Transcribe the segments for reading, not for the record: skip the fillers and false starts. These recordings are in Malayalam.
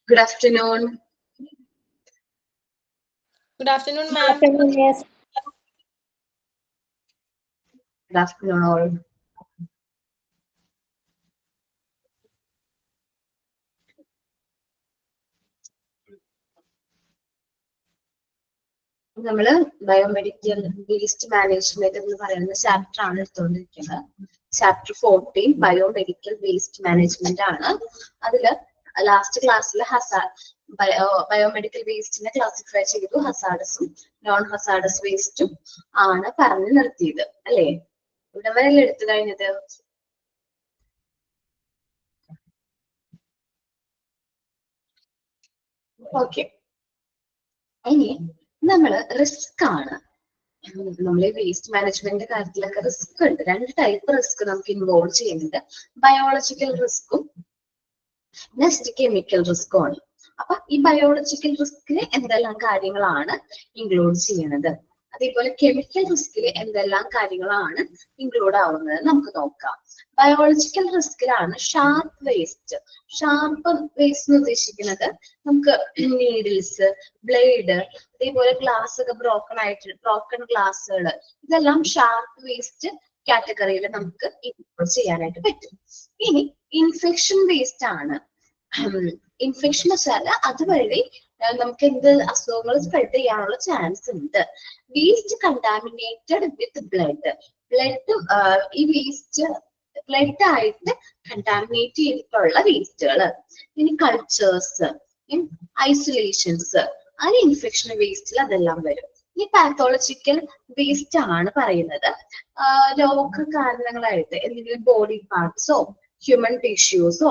Good afternoon. Good afternoon, Good ma'am. afternoon, yes. Good afternoon all. നമ്മള് ബയോമെഡിക്കൽ വേസ്റ്റ് മാനേജ്മെന്റ് എന്ന് പറയുന്ന ചാപ്റ്റർ ആണ് എടുത്തുകൊണ്ടിരിക്കുന്നത്. ചാപ്റ്റർ 14 ബയോമെഡിക്കൽ വേസ്റ്റ് മാനേജ്മെന്റ് ആണ്. അതില് ലാസ്റ്റ് ക്ലാസ്സിൽ ബയോമെഡിക്കൽ വേസ്റ്റിനെ ക്ലാസിഫൈ ചെയ്തു. ഹസാഡസും നോൺ ഹസാഡസ് വേസ്റ്റും ആണ് പറഞ്ഞു നിർത്തിയത് അല്ലേ? ഇവിടെ വരെ എടുത്തു കഴിഞ്ഞത്. ഓക്കെ, ഇനി നമ്മള് റിസ്ക് ആണ്. നമ്മളെ വേസ്റ്റ് മാനേജ്മെന്റ് കാര്യത്തിലൊക്കെ റിസ്ക് ഉണ്ട്. 2 ടൈപ്പ് റിസ്ക് നമുക്ക് ഇൻവോൾവ് ചെയ്യുന്നുണ്ട്. ബയോളജിക്കൽ റിസ്ക്കും നെക്സ്റ്റ് കെമിക്കൽ റിസ്ക്കും ആണ്. അപ്പൊ ഈ ബയോളജിക്കൽ റിസ്കില് എന്തെല്ലാം കാര്യങ്ങളാണ് ഇൻക്ലൂഡ് ചെയ്യുന്നത്, അതേപോലെ കെമിക്കൽ റിസ്കില് എന്തെല്ലാം കാര്യങ്ങളാണ് ഇൻക്ലൂഡ് ആവുന്നത് നമുക്ക് നോക്കാം. ബയോളജിക്കൽ റിസ്കിലാണ് ഷാർപ്പ് വേസ്റ്റ്. ഷാർപ്പ് വേസ്റ്റ് എന്ന് ഉദ്ദേശിക്കുന്നത് നമുക്ക് നീഡിൽസ്, ബ്ലേഡ്, അതേപോലെ ഗ്ലാസ് ഒക്കെ ബ്രോക്കൺ ഗ്ലാസ്സുകൾ, ഇതെല്ലാം ഷാർപ്പ് വേസ്റ്റ് കാറ്റഗറിയിൽ നമുക്ക് ഇൻക്ലൂഡ് ചെയ്യാനായിട്ട് പറ്റും. ഇനി ഇൻഫെക്ഷൻ വേസ്റ്റ് ആണ്. ഇൻഫെക്ഷൻ വെച്ചാൽ അതുവഴി നമുക്ക് എന്ത് അസുഖങ്ങൾ സ്പ്രെഡ് ചെയ്യാനുള്ള ചാൻസ് ഉണ്ട്. വേസ്റ്റ് കണ്ടാമിനേറ്റഡ് വിത്ത് ബ്ലഡ്. ഈ വേസ്റ്റ് ബ്ലഡ് ആയിട്ട് കണ്ടാമിനേറ്റ് ചെയ്തിട്ടുള്ള വേസ്റ്റുകൾ. ഇനി കൾച്ചേഴ്സ്, ഐസൊലേഷൻസ്, അങ്ങനെ ഇൻഫെക്ഷൻ വേസ്റ്റിൽ അതെല്ലാം വരും. ഈ പാത്തോളജിക്കൽ വേസ്റ്റ് ആണ് പറയുന്നത് രോഗകാരണങ്ങളായിട്ട് എന്തെങ്കിലും ബോഡി പാർട്സോ ഹ്യൂമൻ ടിഷ്യൂസോ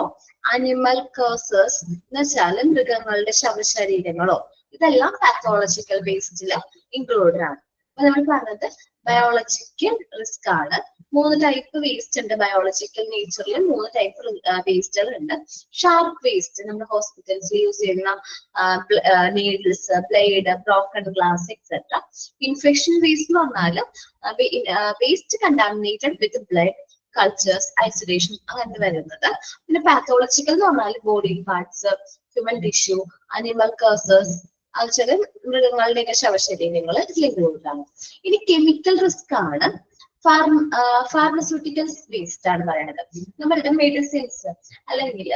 അനിമൽ കേഴ്സസ് എന്ന് വെച്ചാൽ മൃഗങ്ങളുടെ ശവശരീരങ്ങളോ, ഇതെല്ലാം പാത്തോളജിക്കൽ വേസ്റ്റില് ഇൻക്ലൂഡഡ് ആണ്. അപ്പൊ നമ്മൾ പറഞ്ഞത് ബയോളജിക്കൽ റിസ്ക് ആണ്. 3 ടൈപ്പ് വേസ്റ്റ് ഉണ്ട്. ബയോളജിക്കൽ നേച്ചറിൽ 3 ടൈപ്പ് വേസ്റ്റുകൾ ഉണ്ട്. ഷാർപ്പ് വേസ്റ്റ്, നമ്മുടെ ഹോസ്പിറ്റൽസിൽ യൂസ് ചെയ്യുന്ന needles, blade, broken glass etcetera. Infection waste എന്ന് പറഞ്ഞാൽ വേസ്റ്റ് കണ്ടാമിനേറ്റഡ് വിത്ത് ബ്ലഡ്, കൾച്ചേഴ്സ്, ഐസൊലേഷൻ അങ്ങനെ വരുന്നത്. പിന്നെ പാത്തോളജിക്കൽ എന്ന് പറഞ്ഞാൽ body parts, human tissue, animal curses, അത് ചില മൃഗങ്ങളുടെയൊക്കെ ശവശരീരങ്ങൾ ഇതിൽ ഇൻക്ലൂഡ് ആണ്. ഇനി കെമിക്കൽ റിസ്ക് ആണ്. ഫാർമസ്യൂട്ടിക്കൽസ് വേസ്റ്റ് ആണ് പറയുന്നത്. നമ്മളുടെ മെഡിസിൻസ് അല്ലെങ്കിൽ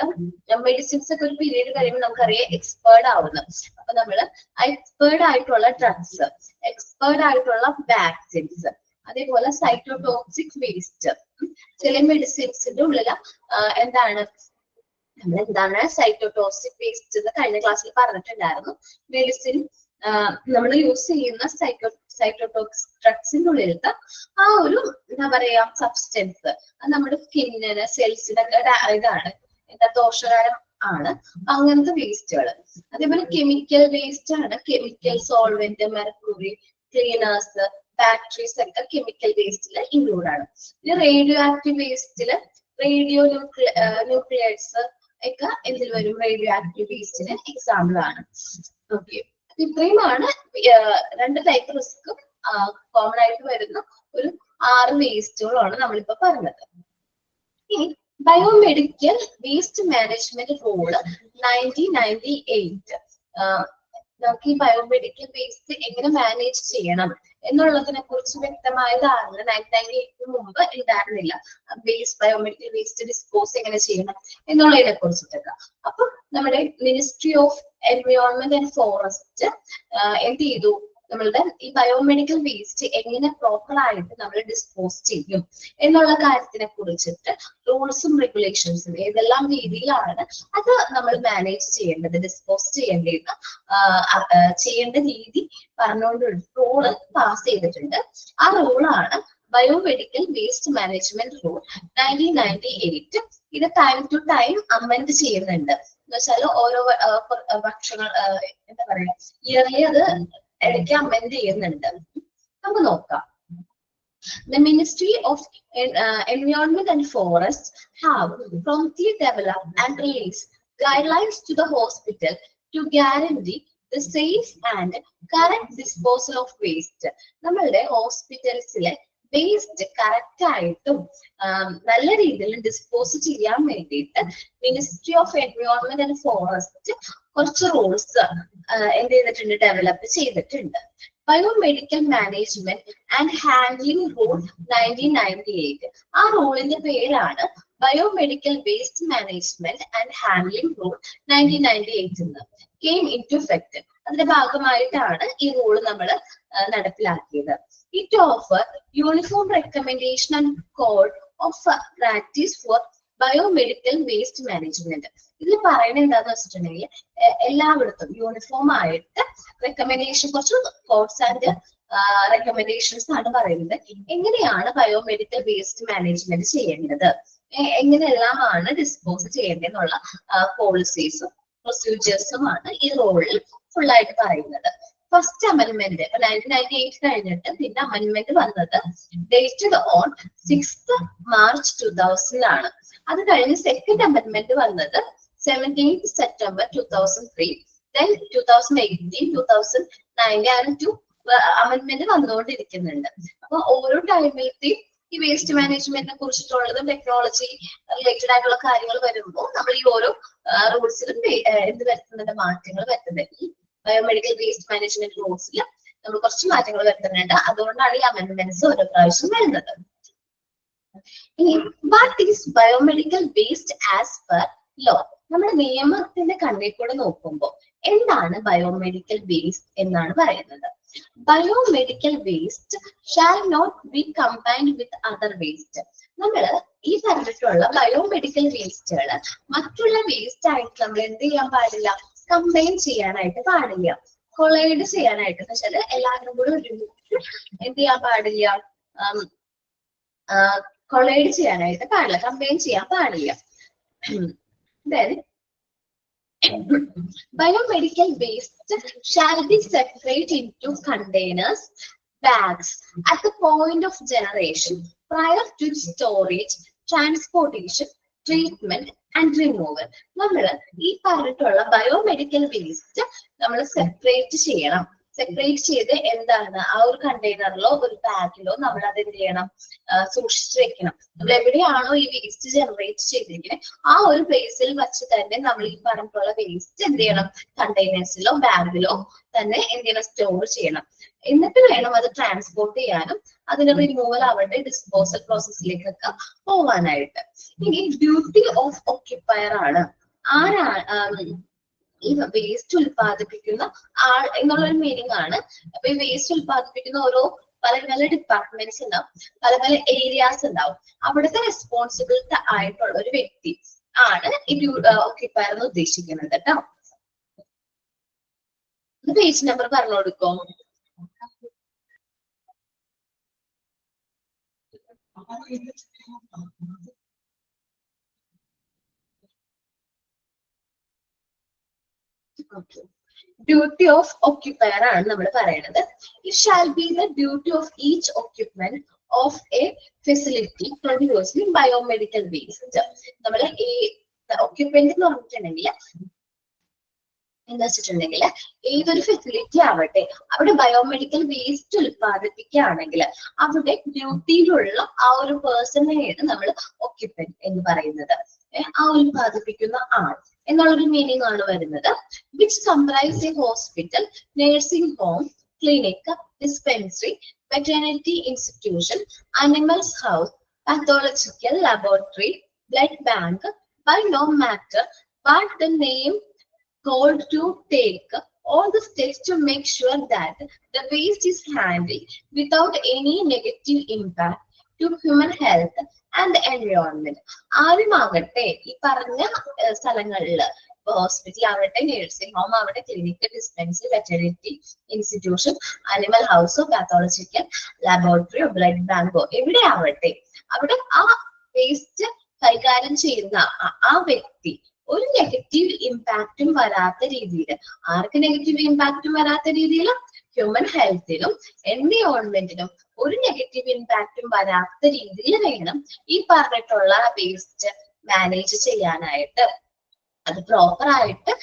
മെഡിസിൻസ് ഒക്കെ ഒരു പീരീഡ് കഴിയുമ്പോൾ നമുക്കറിയാം എക്സ്പയർഡ് ആവുന്നു. അപ്പൊ നമ്മള് എക്സ്പയർഡ് ആയിട്ടുള്ള ഡ്രഗ്സ്, എക്സ്പയർഡ് ആയിട്ടുള്ള വാക്സിൻസ്, അതേപോലെ സൈറ്റോടോക്സിക് വേസ്റ്റ്. ചില മെഡിസിൻസിന്റെ ഉള്ളിൽ എന്താണ് സൈറ്റോടോക്സിക് വേസ്റ്റ് എന്ന് കഴിഞ്ഞ ക്ലാസ്സിൽ പറഞ്ഞിട്ടുണ്ടായിരുന്നു. മെഡിസിൻ നമ്മൾ യൂസ് ചെയ്യുന്ന സൈറ്റോടോക്സിക് ഡ്രഗ്സിന്റെ ഉള്ളിലത്തെ ആ ഒരു എന്താ പറയാ സബ്സ്റ്റൻസ് അത് നമ്മുടെ സ്കിന്നിന്, സെൽസിനൊക്കെ ഇതാണ് ദോഷകരം ആണ്. അങ്ങനത്തെ വേസ്റ്റുകൾ. അതേപോലെ കെമിക്കൽ വേസ്റ്റ് ആണ്. Chemical solvent, mercury, cleaners, batteries ഒക്കെ കെമിക്കൽ വേസ്റ്റിൽ ഇൻക്ലൂഡ് ആണ്. പിന്നെ റേഡിയോ ആക്റ്റീവ് വേസ്റ്റില് റേഡിയോ ന്യൂക്ലിയേഴ്സ് ഒക്കെ എന്തിൽ വരും? റേഡിയോ ആക്റ്റീവ് വേസ്റ്റിന് എക്സാമ്പിൾ ആണ്. ഓക്കെ, ഇത്രയുമാണ് 2 ടൈപ്പ് റിസ്ക് കോമൺ ആയിട്ട് വരുന്ന ഒരു 6 വേസ്റ്റുകളാണ് നമ്മളിപ്പോ പറഞ്ഞത്. ഇനി ബയോമെഡിക്കൽ വേസ്റ്റ് മാനേജ്മെന്റ് റൂള് 1998. നമുക്ക് ഈ ബയോമെഡിക്കൽ വേസ്റ്റ് എങ്ങനെ മാനേജ് ചെയ്യണം എന്നുള്ളതിനെ കുറിച്ച് വ്യക്തമായ ധാരണ 1998 മുമ്പ് ഉണ്ടായിരുന്നില്ല. ബയോമെഡിക്കൽ വേസ്റ്റ് ഡിസ്പോസ് എങ്ങനെ ചെയ്യണം എന്നുള്ളതിനെ കുറിച്ചിട്ടൊക്കെ. അപ്പൊ നമ്മുടെ ministry of environment and forest എന്ത് ചെയ്തു? നമ്മളുടെ ഈ ബയോമെഡിക്കൽ വേസ്റ്റ് എങ്ങനെ പ്രോപ്പർ ആയിട്ട് നമ്മൾ ഡിസ്പോസ് ചെയ്യും എന്നുള്ള കാര്യത്തിനെ കുറിച്ചിട്ട് റൂൾസും റെഗുലേഷൻസും ഏതെല്ലാം രീതിയിലാണ് അത് നമ്മൾ മാനേജ് ചെയ്യേണ്ടത്, ഡിസ്പോസ് ചെയ്യേണ്ട രീതി പറഞ്ഞുകൊണ്ട് റൂള് പാസ് ചെയ്തിട്ടുണ്ട്. ആ റൂളാണ് ബയോമെഡിക്കൽ വേസ്റ്റ് മാനേജ്മെന്റ് റൂൾ 1998. ഇത് ടൈം ടു ടൈം അമെൻഡ് ചെയ്യുന്നുണ്ട്. എന്ന് വെച്ചാൽ ഓരോ വർഷങ്ങൾ എന്താ പറയാ ഇയർലി അത് ഇടയ്ക്ക് അമെൻഡ് ചെയ്യുന്നുണ്ട്. നമുക്ക് നോക്കാം. The Ministry of Environment and Forest have promptly developed and released guidelines to the hospital to guarantee the safe and correct disposal of waste. നമ്മളുടെ ഹോസ്പിറ്റൽസിലെ വേസ്റ്റ് കറക്റ്റ് ആയിട്ടും നല്ല രീതിയിൽ ഡിസ്പോസ് ചെയ്യാൻ വേണ്ടിയിട്ട് ministry of environment and forest കുറച്ച് റൂൾസ് എന്ത് ചെയ്തിട്ടുണ്ട്, ഡെവലപ്പ് ചെയ്തിട്ടുണ്ട്. Biomedical management and handling rule 1998. ആ റൂളിന്റെ പേരാണ് biomedical waste management and handling rule 1998 എന്ന്. Came into effect. അതിന്റെ ഭാഗമായിട്ടാണ് ഈ റൂള് നമ്മൾ നടപ്പിലാക്കിയത്. It offer uniform recommendation and code of practice for biomedical waste management. ഇതിൽ പറയുന്നത് എന്താന്ന് വെച്ചിട്ടുണ്ടെങ്കിൽ എല്ലായിടത്തും യൂണിഫോം ആയിട്ട് റെക്കമെൻഡേഷൻ, കുറച്ച് കോഡ്സ് ആൻഡ് റെക്കമെൻഡേഷൻസ് ആണ് പറയുന്നത്. എങ്ങനെയാണ് ബയോമെഡിക്കൽ വേസ്റ്റ് മാനേജ്മെന്റ് ചെയ്യേണ്ടത്, എങ്ങനെയെല്ലാമാണ് ഡിസ്പോസ് ചെയ്യേണ്ടതെന്നുള്ള പോളിസീസും പ്രൊസീജിയേഴ്സുമാണ് ഈ റോളിൽ ഫുൾ ആയിട്ട് പറയുന്നത്. ഫസ്റ്റ് അമെന്റ്മെന്റ് 1998 കഴിഞ്ഞിട്ട് പിന്നെ അമെന്റ്മെന്റ് വന്നത് ഡേറ്റഡ് ഓൺ 6th March 2000 ആണ്. അത് കഴിഞ്ഞ് സെക്കൻഡ് അമെന്റ്മെന്റ് വന്നത് 17th September 2003. ദെൻ 2018, 2019 അങ്ങനെ 2 അമെന്റ്മെന്റ് വന്നുകൊണ്ടിരിക്കുന്നുണ്ട്. അപ്പൊ ഓരോ ടൈമിലത്തെയും ഈ വേസ്റ്റ് മാനേജ്മെന്റിനെ കുറിച്ചിട്ടുള്ളതും ടെക്നോളജി റിലേറ്റഡ് ആയിട്ടുള്ള കാര്യങ്ങൾ വരുമ്പോൾ നമ്മൾ ഈ ഓരോ റൂൾസിലും എന്ത് വരുത്തുന്നുണ്ട്, മാറ്റങ്ങൾ വരുത്തുന്നത്. ഈ ബയോമെഡിക്കൽ വേസ്റ്റ് മാനേജ്മെന്റ് റൂൾസിൽ നമ്മൾ കുറച്ച് മാറ്റങ്ങൾ വരുത്തുന്നുണ്ട്. അതുകൊണ്ടാണ് ഈ അമെന്റ്മെന്റ്സ് ഓരോ പ്രാവശ്യം വരുന്നത്. ഇനി what is biomedical waste as per law? നമ്മുടെ നിയമത്തിന്റെ കണ്ണിൽ കൂടെ നോക്കുമ്പോൾ എന്താണ് ബയോമെഡിക്കൽ വേസ്റ്റ് എന്നാണ് പറയുന്നത്. Biomedical waste shall not be combined with other waste. നമ്മൾ ഈ പറഞ്ഞിട്ടുള്ള ബയോമെഡിക്കൽ വേസ്റ്റുകൾ മറ്റുള്ള വേസ്റ്റ് ആയിട്ട് നമ്മൾ എന്ത് ചെയ്യാൻ പാടില്ല, കമ്പൈൻ ചെയ്യാനായിട്ട് പാടില്ല, കൊളൈഡ് ചെയ്യാനായിട്ട്, എന്ന് വെച്ചാൽ എല്ലാവരും കൂടെ ഒരുമിച്ച് എന്ത് ചെയ്യാൻ പാടില്ല, കൊളൈഡ് ചെയ്യാനായിട്ട് പാടില്ല, കമ്പൈൻ ചെയ്യാൻ പാടില്ല. Then biomedical waste shall be separated into containers, bags at the point of generation prior to storage, transportation, treatment and removal. നമ്മൾ ഈ പറഞ്ഞിട്ടുള്ള ബയോമെഡിക്കൽ വേസ്റ്റ് നമ്മൾ സെപ്പറേറ്റ് ചെയ്യണം. സെപ്പറേറ്റ് ചെയ്ത് എന്താണ് ആ ഒരു കണ്ടെയ്നറിലോ ഒരു ബാഗിലോ നമ്മൾ അത് എന്ത് ചെയ്യണം, സൂക്ഷിച്ചു വെക്കണം. നമ്മൾ എവിടെയാണോ ഈ വേസ്റ്റ് ജനറേറ്റ് ചെയ്തിരിക്കുന്നത് ആ ഒരു പ്ലേസിൽ വെച്ച് തന്നെ നമ്മൾ ഈ പറഞ്ഞിട്ടുള്ള വേസ്റ്റ് എന്ത് ചെയ്യണം, കണ്ടെയ്നേഴ്സിലോ ബാഗിലോ തന്നെ എന്ത് ചെയ്യണം, സ്റ്റോർ ചെയ്യണം. എന്നിട്ട് വേണം അത് ട്രാൻസ്പോർട്ട് ചെയ്യാനും അതിന് റിമൂവൽ ആവട്ടെ ഡിസ്പോസൽ പ്രോസസ്സിലേക്കൊക്കെ പോവാനായിട്ട്. ഇനി ഡ്യൂട്ടി ഓഫ് ഓക്യുപ്പയർ ആണ്. ആരാണ് ഈ വേസ്റ്റ് ഉൽപ്പാദിപ്പിക്കുന്ന ആൾ എന്നുള്ളൊരു മീനിങ് ആണ്. അപ്പൊ ഈ വേസ്റ്റ് ഉൽപ്പാദിപ്പിക്കുന്ന ഓരോ പല പല ഡിപ്പാർട്ട്മെന്റ്സ് ഉണ്ടാവും, പല പല ഏരിയാസ് ഉണ്ടാവും. അവിടുത്തെ റെസ്പോൺസിബിലിറ്റി ആയിട്ടുള്ള ഒരു വ്യക്തി ആണ് ഈ ഓക്യുപ്പയർ എന്ന് ഉദ്ദേശിക്കുന്നത് കേട്ടോ. പേജ് നമ്പർ പറഞ്ഞു കൊടുക്കോ? ഡ്യൂട്ടി ഓഫ് ഓക്യുപ്പയർ ആണ് നമ്മൾ പറയുന്നത്. It shall be the duty of each occupant of a facility producing biomedical waste. നമ്മൾ ഈ ഓക്യുപ്പന്റ് എന്ന് പറഞ്ഞിട്ടുണ്ടെങ്കിൽ എന്താ വെച്ചിട്ടുണ്ടെങ്കിൽ ഏതൊരു ഫെസിലിറ്റി ആവട്ടെ അവിടെ ബയോമെഡിക്കൽ വേസ്റ്റ് ഉൽപ്പാദിപ്പിക്കുകയാണെങ്കിൽ അവിടെ ഡ്യൂട്ടിയിലുള്ള ആ ഒരു പേഴ്സണെയാണ് നമ്മൾ ഓക്യുപ്പന്റ് എന്ന് പറയുന്നത്. ആ ഉൽപ്പാദിപ്പിക്കുന്ന ആൾ എന്നുള്ളൊരു മീനിങ് ആണ് വരുന്നത്. Which comprise A hospital, nursing home, clinic, dispensary, veterinary institution, animals house, pathological laboratory, blood bank, by no matter what the name called, to take all the steps to make sure that the waste is handled without any negative impact to human health and the environment. ആരുമാകട്ടെ ഈ പറഞ്ഞ സ്ഥലങ്ങളിൽ ഹോസ്പിറ്റൽ ആവട്ടെ, നഴ്സിംഗ് ഹോം ആവട്ടെ, clinic, dispensary, veterinary institution, animal ഹൗസോ, പാത്തോളജിക്കൽ ലാബോറട്ടറിയോ, ബ്ലഡ് ബാങ്കോ എവിടെ ആവട്ടെ അവിടെ ആ വേസ്റ്റ് കൈകാര്യം ചെയ്യുന്ന ആ വ്യക്തി ഒരു നെഗറ്റീവ് ഇമ്പാക്റ്റും വരാത്ത രീതിയിൽ, ആർക്ക് നെഗറ്റീവ് ഇമ്പാക്റ്റും വരാത്ത രീതിയിൽ, ഹ്യൂമൻ ഹെൽത്തിനും എൻവയോൺമെന്റിനും ഒരു നെഗറ്റീവ് ഇമ്പാക്റ്റും വരാത്ത രീതിയിൽ വേണം ഈ പറഞ്ഞിട്ടുള്ള വേസ്റ്റ് മാനേജ് ചെയ്യാനായിട്ട്. അത് പ്രോപ്പർ ആയിട്ട്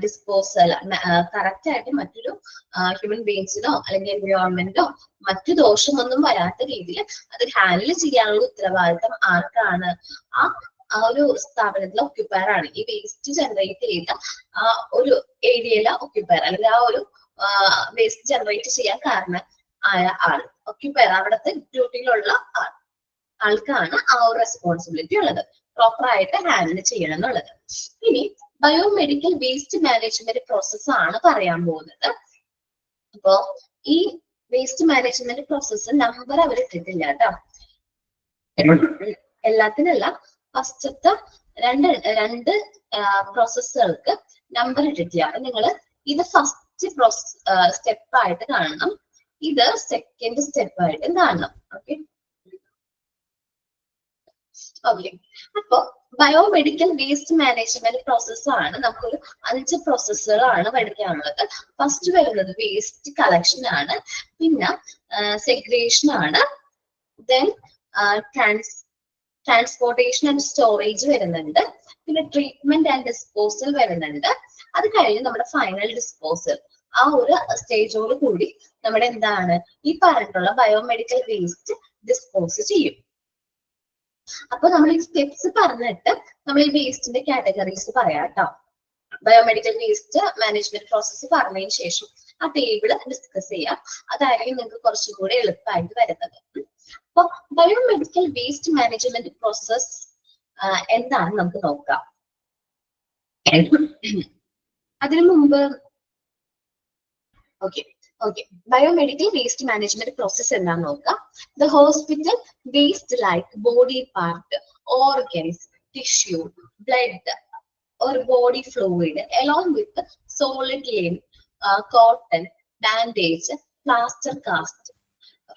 ഡിസ്പോസൽ കറക്റ്റ് ആയിട്ട് മറ്റൊരു ഹ്യൂമൻ ബീങ്സിനോ അല്ലെങ്കിൽ എൻവയോൺമെന്റിനോ മറ്റു ദോഷമൊന്നും വരാത്ത രീതിയിൽ അത് ഹാൻഡിൽ ചെയ്യാനുള്ള ഉത്തരവാദിത്തം ആർക്കാണ്? ആ ഒരു സ്ഥാപനത്തിലെ ഒക്യുപ്പയർ ആണ്. ഈ വേസ്റ്റ് ജനറേറ്റ് ചെയ്ത ഒരു ഏരിയയിലെ ഒക്യുപ്പയർ അല്ലെങ്കിൽ ആ ഒരു വേസ്റ്റ് ജനറേറ്റ് ചെയ്യാൻ കാരണം ആയ ആൾ, ഒക്യുപ്പയർ, അവിടുത്തെ ഡ്യൂട്ടിയിലുള്ള ആൾക്കാണ് ആ ഒരു റെസ്പോൺസിബിലിറ്റി ഉള്ളത്, പ്രോപ്പർ ആയിട്ട് ഹാൻഡിൽ ചെയ്യണം എന്നുള്ളത്. ഇനി ബയോമെഡിക്കൽ വേസ്റ്റ് മാനേജ്മെന്റ് പ്രോസസ് ആണ് പറയാൻ പോകുന്നത്. അപ്പോ ഈ വേസ്റ്റ് മാനേജ്മെന്റ് പ്രോസസ് നമ്പർ അവർ ഇട്ടിട്ടില്ല കേട്ടോ, എല്ലാത്തിനല്ല, ഫസ്റ്റത്തെ രണ്ട് പ്രോസസ്സുകൾക്ക് നമ്പർ ഇട്ടിട്ടില്ല. അപ്പൊ നിങ്ങൾ ഇത് ഫസ്റ്റ് സ്റ്റെപ്പ് ആയിട്ട് കാണണം, ഇത് സെക്കൻഡ് സ്റ്റെപ്പ് ആയിട്ട് കാണണം. ഓക്കെ ഓക്കെ അപ്പൊ ബയോമെഡിക്കൽ വേസ്റ്റ് മാനേജ്മെന്റ് പ്രോസസ് ആണ്. നമുക്കൊരു 5 പ്രോസസ്സുകളാണ് പഠിക്കാനുള്ളത്. ഫസ്റ്റ് വരുന്നത് വേസ്റ്റ് കളക്ഷൻ ആണ്, പിന്നെ സെഗ്രേഷൻ ആണ്, ദെൻ ട്രാൻസ്പോർട്ടേഷൻ ആൻഡ് സ്റ്റോറേജ് വരുന്നുണ്ട്, പിന്നെ ട്രീറ്റ്മെന്റ് ആൻഡ് ഡിസ്പോസൽ വരുന്നുണ്ട്. അത് കഴിഞ്ഞ് നമ്മുടെ ഫൈനൽ ഡിസ്പോസൽ. ആ ഒരു സ്റ്റേജോട് കൂടി നമ്മുടെ എന്താണ് ഈ പറഞ്ഞിട്ടുള്ള ബയോമെഡിക്കൽ വേസ്റ്റ് ഡിസ്പോസ് ചെയ്യും. അപ്പൊ നമ്മൾ ഈ സ്റ്റെപ്സ് പറഞ്ഞിട്ട് നമ്മൾ ഈ വേസ്റ്റിന്റെ കാറ്റഗറീസ് പറയാം കേട്ടോ. ബയോമെഡിക്കൽ വേസ്റ്റ് മാനേജ്മെന്റ് പ്രോസസ്സ് പറഞ്ഞതിന് ശേഷം ആ ടേബിള് ഡിസ്കസ് ചെയ്യാം. അതായിരിക്കും നിങ്ങൾക്ക് കുറച്ചും കൂടി എളുപ്പമായിട്ട് വരുന്നത്. അപ്പൊ ബയോമെഡിക്കൽ വേസ്റ്റ് മാനേജ്മെന്റ് പ്രോസസ് എന്താണ് നമുക്ക് നോക്കാം. അതിനു മുമ്പ് ബയോമെഡിക്കൽ വേസ്റ്റ് മാനേജ്മെന്റ് പ്രോസസ് എന്താണെന്ന് നോക്കാം. The hospital waste like body part, organs, tissue, blood or body fluid along with solid limb, cotton, bandage, plaster cast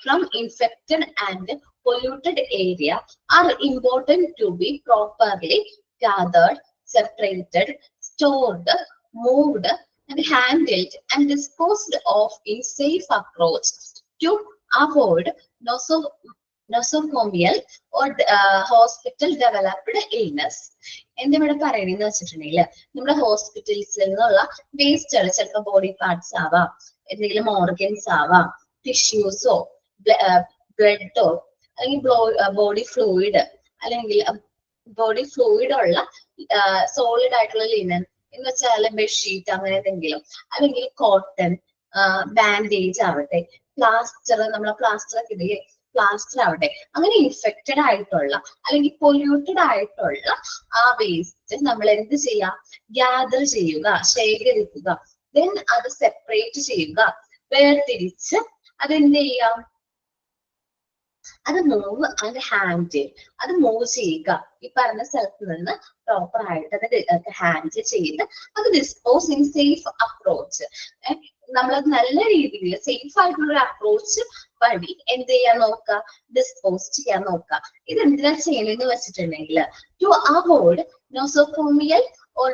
from infected and polluted area are important to be properly gathered, separated, stored, moved and handled and disposed of in safe approach to avoid nosocomial or hospital developed illness. എന്തിവിടെ പറയുന്നതെന്ന് വെച്ചിട്ടുണ്ടെങ്കിൽ നമ്മുടെ ഹോസ്പിറ്റൽസിൽ നിന്നുള്ള വേസ്റ്റുകൾ ചിലപ്പോൾ ബോഡി പാർട്സ് ആവാം, എന്തെങ്കിലും ഓർഗൻസ് ആവാം, ടിഷ്യൂസോ ബ്ലഡോ അല്ലെങ്കിൽ ബോഡി ഫ്ലൂയിഡ് അല്ലെങ്കിൽ ബോഡി ഫ്ലൂയിഡ് ഉള്ള സോളിഡ് ആയിട്ടുള്ള ലിനൻ എന്ന് വെച്ചാൽ ബെഡ്ഷീറ്റ് അങ്ങനെ എന്തെങ്കിലും, അല്ലെങ്കിൽ കോട്ടൺ, ബാൻഡേജ് ആവട്ടെ, പ്ലാസ്റ്റർ, നമ്മളെ പ്ലാസ്റ്റർ ഒക്കെ ഇതിലെ പ്ലാസ്റ്റർ ആവട്ടെ, അങ്ങനെ ഇൻഫെക്റ്റഡ് ആയിട്ടുള്ള അല്ലെങ്കിൽ പൊല്യൂട്ടഡ് ആയിട്ടുള്ള ആ വേസ്റ്റ് നമ്മൾ എന്ത് ചെയ്യാം, ഗ്യാദർ ചെയ്യുക, ശേഖരിക്കുക, ദെൻ അത് സെപ്പറേറ്റ് ചെയ്യുക, വേർതിരിച്ച് അതെന്ത് ചെയ്യാം, അത് മൂവ് ആൻഡ് ഹാൻഡിൽ, അത് മൂവ് ചെയ്യുക, ഈ പറഞ്ഞ സ്ഥലത്ത് നിന്ന് പ്രോപ്പർ ആയിട്ട് അത് ഹാൻഡിൽ ചെയ്ത് അത് ഡിസ്പോസ് ഇൻ സേഫ് അപ്രോച്ച്. നമ്മളത് നല്ല രീതിയിൽ സേഫ് ആയിട്ടുള്ള ഒരു അപ്രോച്ച് വഴി എന്ത് ചെയ്യാൻ നോക്കുക, ഡിസ്പോസ് ചെയ്യാൻ നോക്കുക. ഇത് എന്തിനാ ചെയ്യണമെന്ന് വെച്ചിട്ടുണ്ടെങ്കിൽ to avoid nosocomial or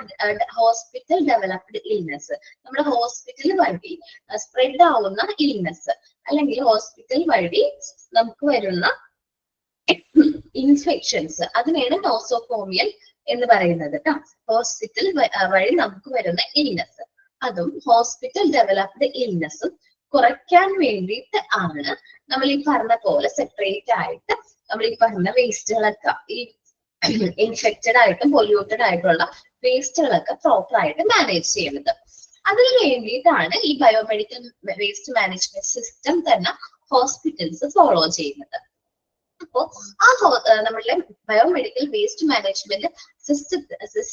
hospital developed illness, നമ്മുടെ ഹോസ്പിറ്റൽ വഴി സ്പ്രെഡ് ആവുന്ന ഇൽനെസ് അല്ലെങ്കിൽ ഹോസ്പിറ്റൽ വഴി നമുക്ക് വരുന്ന ഇൻഫെക്ഷൻസ്, അതിനെയാണ് നോസോകോമിയൽ എന്ന് പറയുന്നത് കേട്ടോ. ഹോസ്പിറ്റൽ വഴി നമുക്ക് വരുന്ന ഇൽനെസ്, അതും ഹോസ്പിറ്റൽ ഡെവലപ്ഡ് ഇൽനെസ്സും കുറയ്ക്കാൻ വേണ്ടിയിട്ട് ആണ് നമ്മൾ ഈ പറഞ്ഞ പോലെ സെപ്പറേറ്റ് ആയിട്ട് നമ്മൾ ഈ പറഞ്ഞ വേസ്റ്റുകളൊക്കെ, ഈ ഇൻഫെക്റ്റഡ് ആയിട്ടും പൊല്യൂട്ടഡ് ആയിട്ടുള്ള വേസ്റ്റുകളൊക്കെ പ്രോപ്പർ ആയിട്ട് മാനേജ് ചെയ്യുന്നത്. അതിന് വേണ്ടിയിട്ടാണ് ഈ ബയോമെഡിക്കൽ വേസ്റ്റ് മാനേജ്മെന്റ് സിസ്റ്റം തന്നെ ഹോസ്പിറ്റൽസ് ഫോളോ ചെയ്യുന്നത്. അപ്പോ ആ നമ്മളുടെ biomedical waste management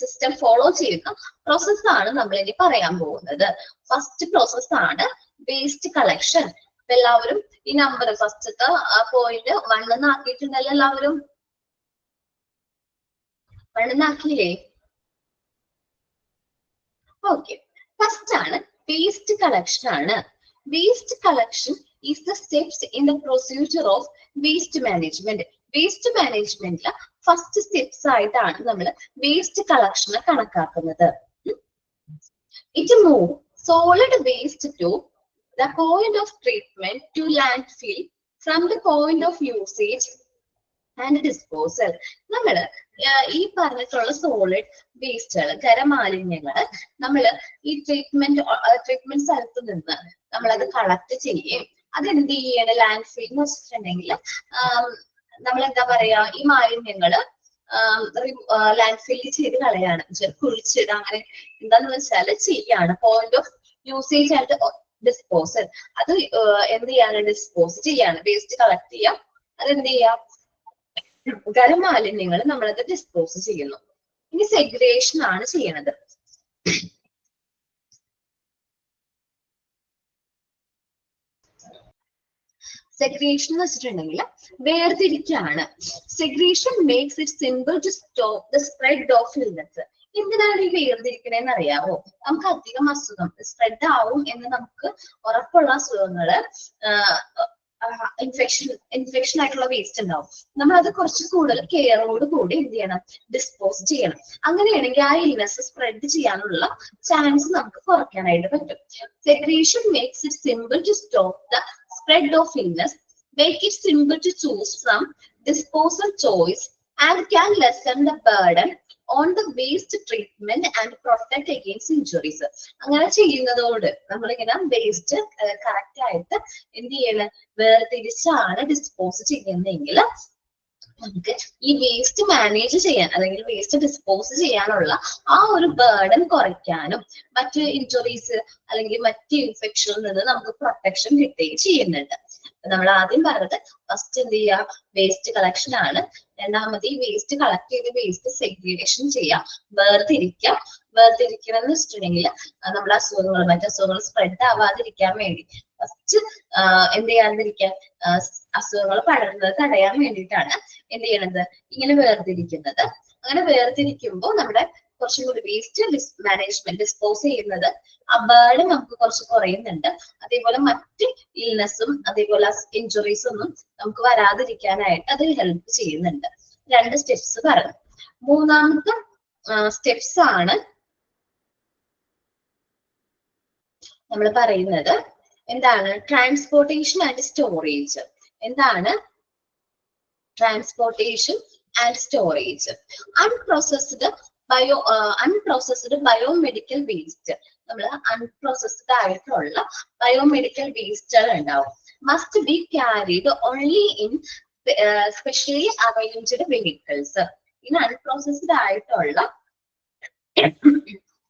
system follow ചെയ്യുന്ന പ്രോസസ്സാണ് നമ്മൾ ഇനി പറയാൻ പോകുന്നത്. ഫസ്റ്റ് പ്രോസസ് ആണ് വേസ്റ്റ് കളക്ഷൻ. അപ്പൊ എല്ലാവരും ഈ നമ്പർ ഫസ്റ്റത്തെ പോയിന്റ് 1 ആക്കിയിട്ടുണ്ടല്ലോ, എല്ലാവരും 1 ആക്കിയില്ലേ? ഓക്കെ, ഫസ്റ്റ് ആണ് വേസ്റ്റ് കളക്ഷൻ ആണ്. Waste collection is the steps in the procedure of waste management. Waste മാനേജ്മെന്റിലെ ഫസ്റ്റ് സ്റ്റെപ്സ് ആയിട്ടാണ് നമ്മൾ വേസ്റ്റ് കളക്ഷനെ കണക്കാക്കുന്നത്. It moves solid waste to the point of treatment to landfill, from the point of usage and disposal. നമ്മള് ഈ പറഞ്ഞിട്ടുള്ള സോളിഡ് വേസ്റ്റുകൾ, ഖരമാലിന്യങ്ങള് നമ്മള് ഈ ട്രീറ്റ്മെന്റ് സ്ഥലത്ത് നിന്ന് നമ്മളത് കളക്ട് ചെയ്യും. അതെന്ത് ചെയ്യണം, ലാൻഡ് ഫിൽ എന്ന് വെച്ചിട്ടുണ്ടെങ്കിൽ നമ്മൾ എന്താ പറയാ, ഈ മാലിന്യങ്ങള് ലാൻഡ് ഫില്ല് ചെയ്ത് കളയാണ്, കുഴിച്ചിട, അങ്ങനെ എന്താന്ന് വെച്ചാൽ ചെയ്യാണ്. Point of usage and disposal, അത് എന്ത് ചെയ്യാണ്, ഡിസ്പോസ് ചെയ്യാണ്. വേസ്റ്റ് കളക്ട് ചെയ്യാം, അതെന്ത് ചെയ്യാം, ഖരമാലിന്യങ്ങൾ നമ്മളത് ഡിസ്പോസ് ചെയ്യുന്നു. ഇനി സെഗ്രിഗേഷൻ ആണ് ചെയ്യണത്. സെഗ്രിഗേഷൻ എന്ന് വെച്ചിട്ടുണ്ടെങ്കിൽ വേർതിരിക്കാണ്. Segregation makes it simple to stop the spread of illness. എന്തിനാണ് ഈ വേർതിരിക്കണേന്ന് അറിയാവോ? നമുക്ക് അധികം അസുഖം സ്പ്രെഡ് ആവും എന്ന് നമുക്ക് ഉറപ്പുള്ള അസുഖങ്ങള്, ഇൻഫെക്ഷൻ ആയിട്ടുള്ള വേസ്റ്റ് ഉണ്ടാവും. നമ്മൾ അത് കുറച്ച് കൂടുതൽ കെയറോട് കൂടി എന്ത് ചെയ്യണം, ഡിസ്പോസ് ചെയ്യണം. അങ്ങനെയാണെങ്കിൽ ആ ഇൽനെസ് സ്പ്രെഡ് ചെയ്യാനുള്ള ചാൻസ് നമുക്ക് കുറയ്ക്കാനായിട്ട് പറ്റും. Segregation makes it simple to stop the spread of illness, make it simple to choose from disposal choice, and can lessen the burden on the waste treatment and protect against injuries. അങ്ങനെ ചെയ്യുന്നതോട് നമ്മളിങ്ങനെ വേസ്റ്റ് കറക്റ്റ് ആയിട്ട് എന്ത് ചെയ്യണം, വേർതിരിച്ചാണ് ഡിസ്പോസ് ചെയ്യുന്നതെങ്കിൽ നമുക്ക് ഈ വേസ്റ്റ് മാനേജ് ചെയ്യാൻ അല്ലെങ്കിൽ വേസ്റ്റ് ഡിസ്പോസ് ചെയ്യാനുള്ള ആ ഒരു ബേർഡൻ കുറയ്ക്കാനും മറ്റ് ഇൻജുറീസ് അല്ലെങ്കിൽ മറ്റ് ഇൻഫെക്ഷനിൽ നിന്ന് നമുക്ക് പ്രൊട്ടക്ഷൻ കിട്ടുകയും ചെയ്യുന്നുണ്ട്. നമ്മൾ ആദ്യം പറഞ്ഞത് ഫസ്റ്റ് എന്ത് ചെയ്യുക, വേസ്റ്റ് കളക്ഷൻ ആണ്. രണ്ടാമത് ഈ വേസ്റ്റ് കളക്ട് ചെയ്ത് വേസ്റ്റ് സെഗ്രിഗേഷൻ ചെയ്യാം, വേർതിരിക്കാം. വേർതിരിക്കണം എന്ന് വെച്ചിട്ടുണ്ടെങ്കിൽ നമ്മുടെ അസുഖങ്ങൾ, മറ്റസുഖങ്ങൾ സ്പ്രെഡ് ആവാതിരിക്കാൻ വേണ്ടി, ഫസ്റ്റ് എന്ത് ചെയ്യാതിരിക്കാൻ, അസുഖങ്ങൾ പടരുന്നത് തടയാൻ വേണ്ടിയിട്ടാണ് എന്ത് ചെയ്യണത്, ഇങ്ങനെ വേർതിരിക്കുന്നത്. അങ്ങനെ വേർതിരിക്കുമ്പോൾ നമ്മുടെ കുറച്ചും കൂടി വേസ്റ്റ് മാനേജ്മെന്റ് ഡിസ്പോസ് ചെയ്യുന്നത് ആ ബേർഡ് നമുക്ക് കുറച്ച് കുറയുന്നുണ്ട്. അതേപോലെ മറ്റ് ഇൽനെസ്സും അതേപോലെ ഇഞ്ചുറീസും ഒന്നും നമുക്ക് വരാതിരിക്കാനായിട്ട് അത് ഹെൽപ്പ് ചെയ്യുന്നുണ്ട്. 2 സ്റ്റെപ്സ് പറഞ്ഞു. മൂന്നാമത്തെ സ്റ്റെപ്സ് ആണ് നമ്മൾ പറയുന്നത് എന്താണ്, ട്രാൻസ്പോർട്ടേഷൻ ആൻഡ് സ്റ്റോറേജ്. എന്താണ് transportation and storage? Unprocessed biomedical waste. നമ്മൾ അൺപ്രോസസ്ഡ് ആയിട്ടുള്ള ബയോമെഡിക്കൽ വേസ്റ്റുകൾ ഉണ്ടാവും. Must be carried only in specially arranged vehicles. ഇനി അൺപ്രോസസ്ഡ് ആയിട്ടുള്ള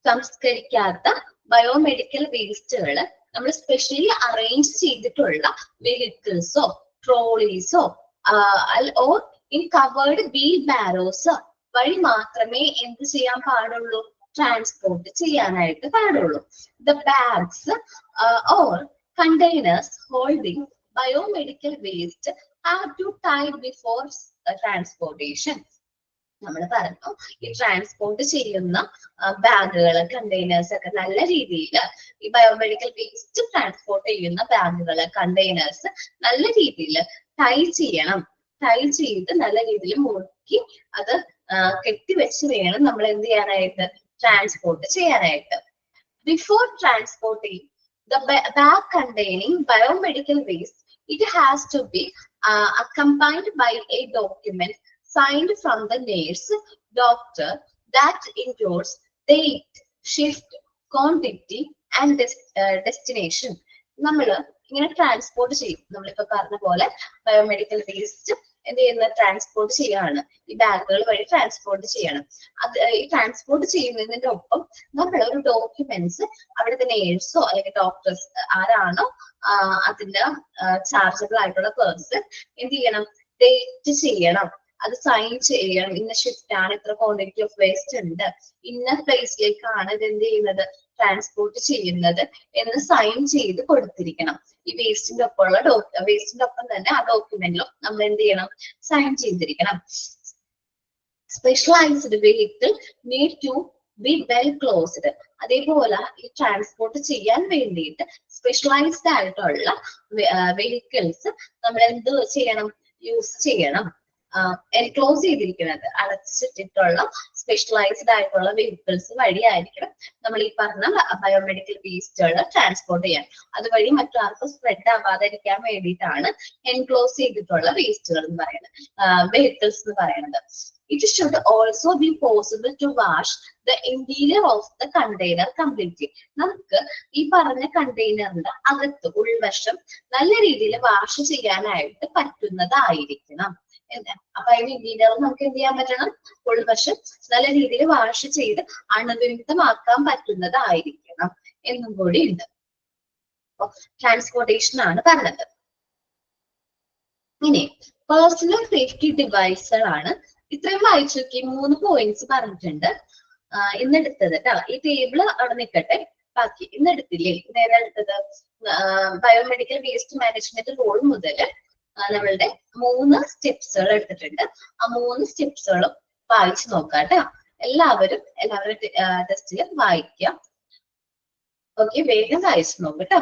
സംസ്കരിക്കാത്ത ബയോമെഡിക്കൽ വേസ്റ്റുകൾ നമ്മൾ സ്പെഷ്യലി അറേഞ്ച് ചെയ്തിട്ടുള്ള വെഹിക്കിൾസോ ട്രോളീസോ or in covered wheelbarrows വഴി മാത്രമേ എന്ത് ചെയ്യാൻ പാടുള്ളൂ, ട്രാൻസ്പോർട്ട് ചെയ്യാനായിട്ട് പാടുള്ളൂ. The bags or containers holding biomedical waste have to tied before transportation. നമ്മൾ പറഞ്ഞു ഈ ട്രാൻസ്പോർട്ട് ചെയ്യുന്ന ബാഗുകൾ, കണ്ടെയ്നേഴ്സ് ഒക്കെ നല്ല രീതിയിൽ ഈ ബയോമെഡിക്കൽ വേസ്റ്റ് ട്രാൻസ്പോർട്ട് ചെയ്യുന്ന ബാഗുകൾ, കണ്ടെയ്നേഴ്സ് നല്ല രീതിയിൽ ടൈ ചെയ്യണം. ടൈ ചെയ്ത് നല്ല രീതിയിൽ മുറുക്കി അത് കെട്ടിവെച്ച് വേണം നമ്മൾ എന്ത് ചെയ്യാനായിട്ട്, ട്രാൻസ്പോർട്ട് ചെയ്യാനായിട്ട്. Before transporting the bag containing biomedical waste, it has to be accompanied by a document signed from the nurse doctor that includes date, shift, quantity and destination. നമ്മൾ ഇങ്ങനെ ട്രാൻസ്പോർട്ട് ചെയ്യും. നമ്മളിപ്പോ പറഞ്ഞ പോലെ ബയോമെഡിക്കൽ വേസ്റ്റ് എന്ത് ചെയ്യുന്ന, ട്രാൻസ്പോർട്ട് ചെയ്യാണ്. ഈ ബാഗുകൾ വഴി ട്രാൻസ്പോർട്ട് ചെയ്യണം. അത് ഈ ട്രാൻസ്പോർട്ട് ചെയ്യുന്നതിന്റെ ഒപ്പം നമ്മൾ ഒരു ഡോക്യുമെന്റ്സ് അവിടുത്തെ നേഴ്സോ അല്ലെങ്കിൽ ഡോക്ടേഴ്സ് ആരാണോ അതിന്റെ ചാർജബിൾ ആയിട്ടുള്ള പേഴ്സൺ എന്ത് ചെയ്യണം, ഡേറ്റ് ചെയ്യണം, അത് സൈൻ ചെയ്യണം. ഇന്ന ഷിഫ്റ്റ് ആണ്, ഇത്ര ക്വാണ്ടിറ്റി ഓഫ് വേസ്റ്റ് ഉണ്ട്, ഇന്ന പ്ലേസിലേക്കാണ് ഇത് എന്ത് ചെയ്യുന്നത്, ട്രാൻസ്പോർട്ട് ചെയ്യുന്നത് എന്ന് സൈൻ ചെയ്ത് കൊടുത്തിരിക്കണം. ഈ വേസ്റ്റിന്റെ ഒപ്പമുള്ള വേസ്റ്റിന്റെ ഒപ്പം തന്നെ ആ ഡോക്യുമെന്റിലും നമ്മൾ എന്ത് ചെയ്യണം, സൈൻ ചെയ്തിരിക്കണം. Specialised vehicle need to be well closed. അതേപോലെ ഈ ട്രാൻസ്പോർട്ട് ചെയ്യാൻ വേണ്ടിയിട്ട് സ്പെഷ്യലൈസ്ഡ് ആയിട്ടുള്ള വെഹിക്കിൾസ് നമ്മൾ എന്ത് ചെയ്യണം, യൂസ് ചെയ്യണം. എൻക്ലോസ് ചെയ്തിരിക്കുന്നത്, അടച്ചിട്ടിട്ടുള്ള സ്പെഷ്യലൈസ്ഡ് ആയിട്ടുള്ള വെഹിക്കിൾസ് വഴിയായിരിക്കണം നമ്മൾ ഈ പറഞ്ഞ ബയോമെഡിക്കൽ വേസ്റ്റുകൾ ട്രാൻസ്പോർട്ട് ചെയ്യാൻ. അതുവഴി മറ്റാർക്കും സ്പ്രെഡ് ആവാതിരിക്കാൻ വേണ്ടിയിട്ടാണ് എൻക്ലോസ് ചെയ്തിട്ടുള്ള വേസ്റ്റുകൾ എന്ന് പറയുന്നത്, വെഹിക്കിൾസ് എന്ന് പറയുന്നത്. It should also be possible to wash the interior of the container completely. നമുക്ക് ഈ പറഞ്ഞ കണ്ടെയ്നറിന്റെ അകത്ത് ഉൾവശം നല്ല രീതിയിൽ വാഷ് ചെയ്യാനായിട്ട് പറ്റുന്നതായിരിക്കണം. അപ്പൊ അതിന് ഇന്റീരിയർ നമുക്ക് എന്ത് ചെയ്യാൻ പറ്റണം, ഉൾവശം നല്ല രീതിയിൽ വാഷ് ചെയ്ത് അണുവിമുക്തമാക്കാൻ പറ്റുന്നതായിരിക്കണം എന്നും കൂടി ഉണ്ട്. ട്രാൻസ്പോർട്ടേഷൻ ആണ് പറഞ്ഞത്. ഇനി പേഴ്സണൽ സേഫ്റ്റി ഡിവൈസുകളാണ്. ഇത്രയും വായിച്ചു നോക്കി, 3 പോയിന്റ്സ് പറഞ്ഞിട്ടുണ്ട്. ഇന്നെടുത്തത് കേട്ടോ, ഈ ടേബിള് അവിടെ നിൽക്കട്ടെ. ബാക്കി ഇന്നെടുത്തില്ലേ, നേരെ എടുത്തത് ബയോമെഡിക്കൽ വേസ്റ്റ് മാനേജ്മെന്റ് റൂൾ മുതൽ നമ്മളുടെ 3 സ്റ്റെപ്സുകൾ എടുത്തിട്ടുണ്ട്. ആ 3 സ്റ്റെപ്സുകളും വായിച്ചു നോക്കാം കേട്ടോ. എല്ലാവരും ടെസ്റ്റിൽ വായിക്കാം. ഓക്കെ, വേഗം വായിച്ചു നോക്കാം കേട്ടോ.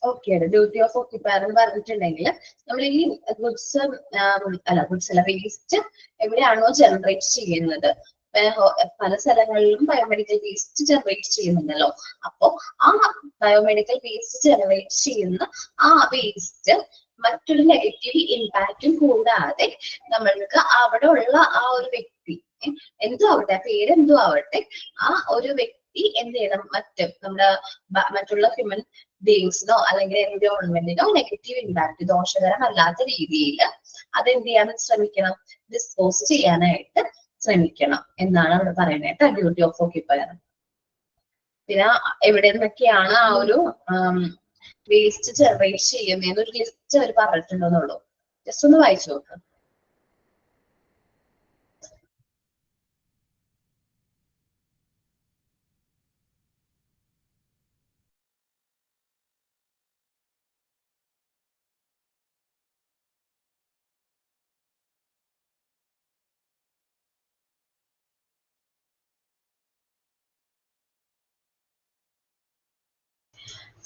ഓക്കെ, ഡ്യൂട്ടി ഓഫ് ഓക്യുപ്പയർ എന്ന് പറഞ്ഞിട്ടുണ്ടെങ്കിൽ നമ്മൾ ഈ ഗുഡ്സ് വേസ്റ്റ് എവിടെയാണോ ജനറേറ്റ് ചെയ്യുന്നത്, പല സ്ഥലങ്ങളിലും ബയോമെഡിക്കൽ വേസ്റ്റ് ജനറേറ്റ് ചെയ്യുന്നുണ്ടല്ലോ. അപ്പോ ആ ബയോമെഡിക്കൽ വേസ്റ്റ് ജനറേറ്റ് ചെയ്യുന്ന ആ വേസ്റ്റ് മറ്റൊരു നെഗറ്റീവ് ഇമ്പാക്റ്റും കൂടാതെ നമ്മൾക്ക് അവിടെ ഉള്ള ആ ഒരു വ്യക്തി എന്തോ ആവട്ടെ, പേരെന്തോ ആവട്ടെ, ആ ഒരു വ്യക്തി എന്ത് ചെയ്യണം, മറ്റുള്ള ഹ്യൂമൻ ബീങ്സിനോ അല്ലെങ്കിൽ എൻവയോൺമെന്റിനോ നെഗറ്റീവ് ഇമ്പാക്ട്, ദോഷകരമല്ലാത്ത രീതിയിൽ അതെന്ത് ചെയ്യാൻ ശ്രമിക്കണം, ഡിസ്പോസ് ചെയ്യാനായിട്ട് ശ്രമിക്കണം എന്നാണ് അവിടെ പറയുന്നത് കേട്ടോ, ഡ്യൂട്ടി ഓഫ് ഓക്യുപ്പയർ. പിന്നെ എവിടെ നിന്നൊക്കെയാണ് ആ ഒരു വേസ്റ്റ് ജനറേറ്റ് ചെയ്യുന്നതെന്ന് ഒരു ലിസ്റ്റ് അവർ പറഞ്ഞിട്ടുണ്ടെന്നുള്ളൂ. ജസ്റ്റ് ഒന്ന് വായിച്ചു നോക്കാം.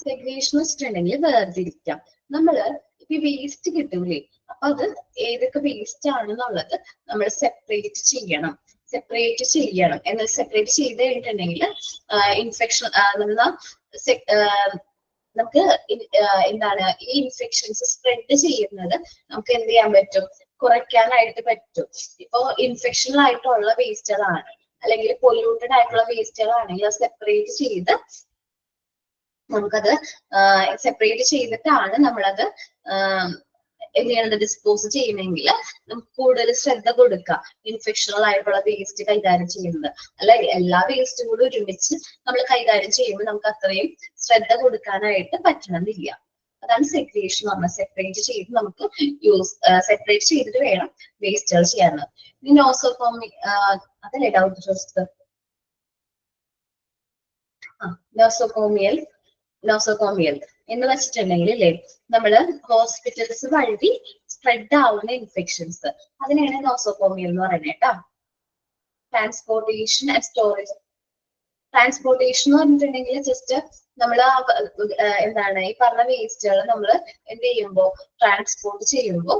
സെഗ്രിഗേഷൻ വെച്ചിട്ടുണ്ടെങ്കിൽ വേർതിരിക്കാം. നമ്മള് ഇപ്പൊ വേസ്റ്റ് കിട്ടൂലേ, അപ്പൊ അത് ഏതൊക്കെ വേസ്റ്റ് ആണെന്നുള്ളത് നമ്മൾ സെപ്പറേറ്റ് ചെയ്യണം. എന്നാൽ സെപ്പറേറ്റ് ചെയ്ത് കഴിഞ്ഞിട്ടുണ്ടെങ്കിൽ ഇൻഫെക്ഷൻ നമുക്ക് എന്താണ് ഈ ഇൻഫെക്ഷൻസ് സ്പ്രെഡ് ചെയ്യുന്നത് നമുക്ക് എന്ത് ചെയ്യാൻ പറ്റും, കുറയ്ക്കാനായിട്ട് പറ്റും. ഇപ്പോ ഇൻഫെക്ഷണൽ ആയിട്ടുള്ള വേസ്റ്റുകളാണ് അല്ലെങ്കിൽ പൊല്യൂട്ടഡ് ആയിട്ടുള്ള വേസ്റ്റുകളാണെങ്കിൽ അത് സെപ്പറേറ്റ് ചെയ്ത് നമുക്കത് സെപ്പറേറ്റ് ചെയ്തിട്ടാണ് നമ്മളത് എന്ത് ചെയ്യണത്, ഡിസ്പോസ് ചെയ്യണമെങ്കിൽ നമുക്ക് കൂടുതൽ ശ്രദ്ധ കൊടുക്കാം ഇൻഫെക്ഷണൽ ആയിട്ടുള്ള വേസ്റ്റ് കൈകാര്യം ചെയ്യുന്നത്. അല്ല എല്ലാ വേസ്റ്റും കൂടി ഒരുമിച്ച് നമ്മൾ കൈകാര്യം ചെയ്യുമ്പോൾ നമുക്ക് അത്രയും ശ്രദ്ധ കൊടുക്കാനായിട്ട് പറ്റണമെന്നില്ല. അതാണ് സെഗ്രിഗേഷൻ എന്ന് പറഞ്ഞാൽ. സെപ്പറേറ്റ് ചെയ്ത് നമുക്ക് സെപ്പറേറ്റ് ചെയ്തിട്ട് വേണം വേസ്റ്റുകൾ ചെയ്യാനുള്ളത്. ഇനി നോസോകോമി അതല്ലേ ഡൗട്ട് ചോദിച്ചത്? നോസോകോമിയൽ എന്ന് വെച്ചിട്ടുണ്ടെങ്കിൽ അല്ലേ, നമ്മള് ഹോസ്പിറ്റൽസ് വഴി സ്പ്രെഡ് ആവുന്ന ഇൻഫെക്ഷൻസ്, അതിനെയാണ് നോസോകോമിയൽ എന്ന് പറയുന്നത് കേട്ടോ. Transportation and storage. ട്രാൻസ്പോർട്ടേഷൻ എന്ന് പറഞ്ഞിട്ടുണ്ടെങ്കിൽ ജസ്റ്റ് നമ്മൾ എന്താണ് ഈ പറഞ്ഞ വേസ്റ്റുകൾ നമ്മൾ എന്ത് ചെയ്യുമ്പോൾ ട്രാൻസ്പോർട്ട് ചെയ്യുമ്പോൾ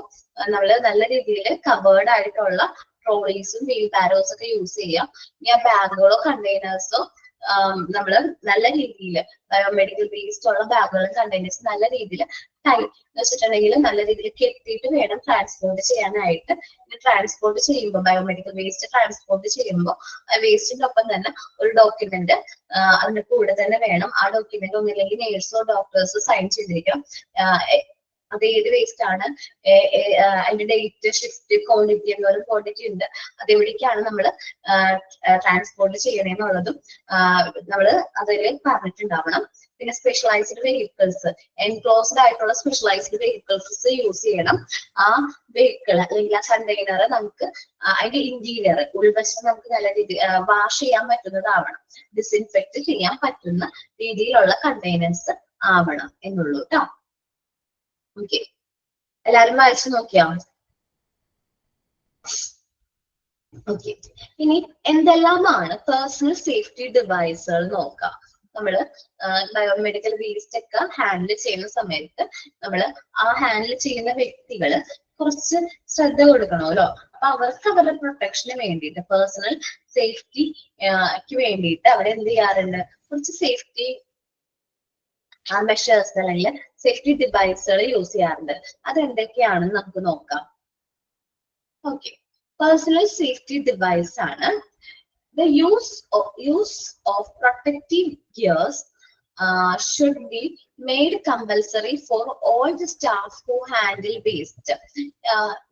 നമ്മൾ നല്ല രീതിയിൽ കവേർഡ് ആയിട്ടുള്ള ട്രോളീസും വീൽ ബാരോസ് ഒക്കെ യൂസ് ചെയ്യാം. ഇനി ആ ബാഗുകളോ കണ്ടെയ്നേഴ്സോ നമ്മള് നല്ല രീതിയിൽ ബയോമെഡിക്കൽ വേസ്റ്റ് ഉള്ള ബാഗുകളും കണ്ടെയ്നേഴ്സ് നല്ല രീതിയിൽ ടൈറ്റ് വെച്ചിട്ടുണ്ടെങ്കിൽ നല്ല രീതിയിൽ കെട്ടിയിട്ട് വേണം ട്രാൻസ്പോർട്ട് ചെയ്യാനായിട്ട്. ട്രാൻസ്പോർട്ട് ചെയ്യുമ്പോൾ ബയോമെഡിക്കൽ വേസ്റ്റ് ട്രാൻസ്പോർട്ട് ചെയ്യുമ്പോൾ വേസ്റ്റിന്റെ ഒപ്പം തന്നെ ഒരു ഡോക്യുമെന്റ് അതിന്റെ കൂടെ തന്നെ വേണം. ആ ഡോക്യുമെന്റ് ഒന്നില്ലെങ്കിൽ നേഴ്സോ ഡോക്ടേഴ്സോ സൈൻ ചെയ്തിരിക്കണം. അത് ഏത് വേസ്റ്റ് ആണ്, അതിന്റെ ഡേറ്റ്, ഷിഫ്റ്റ്, ക്വാണ്ടിറ്റി എന്നൊരു ക്വാണ്ടിറ്റി ഉണ്ട്. അതെവിടേക്കാണ് നമ്മൾ ട്രാൻസ്പോർട്ട് ചെയ്യണമെന്നുള്ളതും നമ്മൾ അതിൽ പറഞ്ഞിട്ടുണ്ടാവണം. പിന്നെ സ്പെഷ്യലൈസ്ഡ് വെഹിക്കിൾസ്, എൻക്ലോസ്ഡ് ആയിട്ടുള്ള സ്പെഷ്യലൈസ്ഡ് വെഹിക്കിൾസ് യൂസ് ചെയ്യണം. ആ വെഹിക്കിൾ അല്ലെങ്കിൽ ആ കണ്ടെയ്നർ നമുക്ക് അതിന്റെ ഇന്റീരിയർ ഉൾവശം നമുക്ക് നല്ല രീതിയിൽ വാഷ് ചെയ്യാൻ പറ്റുന്നതാവണം, ഡിസിൻഫെക്ട് ചെയ്യാൻ പറ്റുന്ന രീതിയിലുള്ള കണ്ടെയ്നേഴ്സ് ആവണം എന്നുള്ളൂ കേട്ടോ. ഓക്കെ, എല്ലാരും വായിച്ചു നോക്കിയാ? ഓക്കെ, ഇനി എന്തെല്ലാമാണ് പേഴ്സണൽ സേഫ്റ്റി ഡിവൈസുകൾ നോക്കാം. നമ്മള് ബയോമെഡിക്കൽ വേസ്റ്റ് ഒക്കെ ഹാൻഡിൽ ചെയ്യുന്ന സമയത്ത് നമ്മള് ആ ഹാൻഡിൽ ചെയ്യുന്ന വ്യക്തികള് കുറച്ച് ശ്രദ്ധ കൊടുക്കണമല്ലോ. അപ്പൊ അവർക്ക് അവരുടെ പ്രൊട്ടക്ഷന് വേണ്ടിയിട്ട്, പേഴ്സണൽ സേഫ്റ്റിക്ക് വേണ്ടിയിട്ട് അവരെന്ത് ചെയ്യാറുണ്ട്, കുറച്ച് സേഫ്റ്റി മെഷേഴ്സ് അല്ലെങ്കിൽ സേഫ്റ്റി ഡിവൈസുകൾ യൂസ് ചെയ്യാറുണ്ട്. അതെന്തൊക്കെയാണെന്ന് നമുക്ക് നോക്കാം. ഓക്കെ, personal safety device ആണ്. The use of protective gears should be made compulsory for all the staff who handle waste.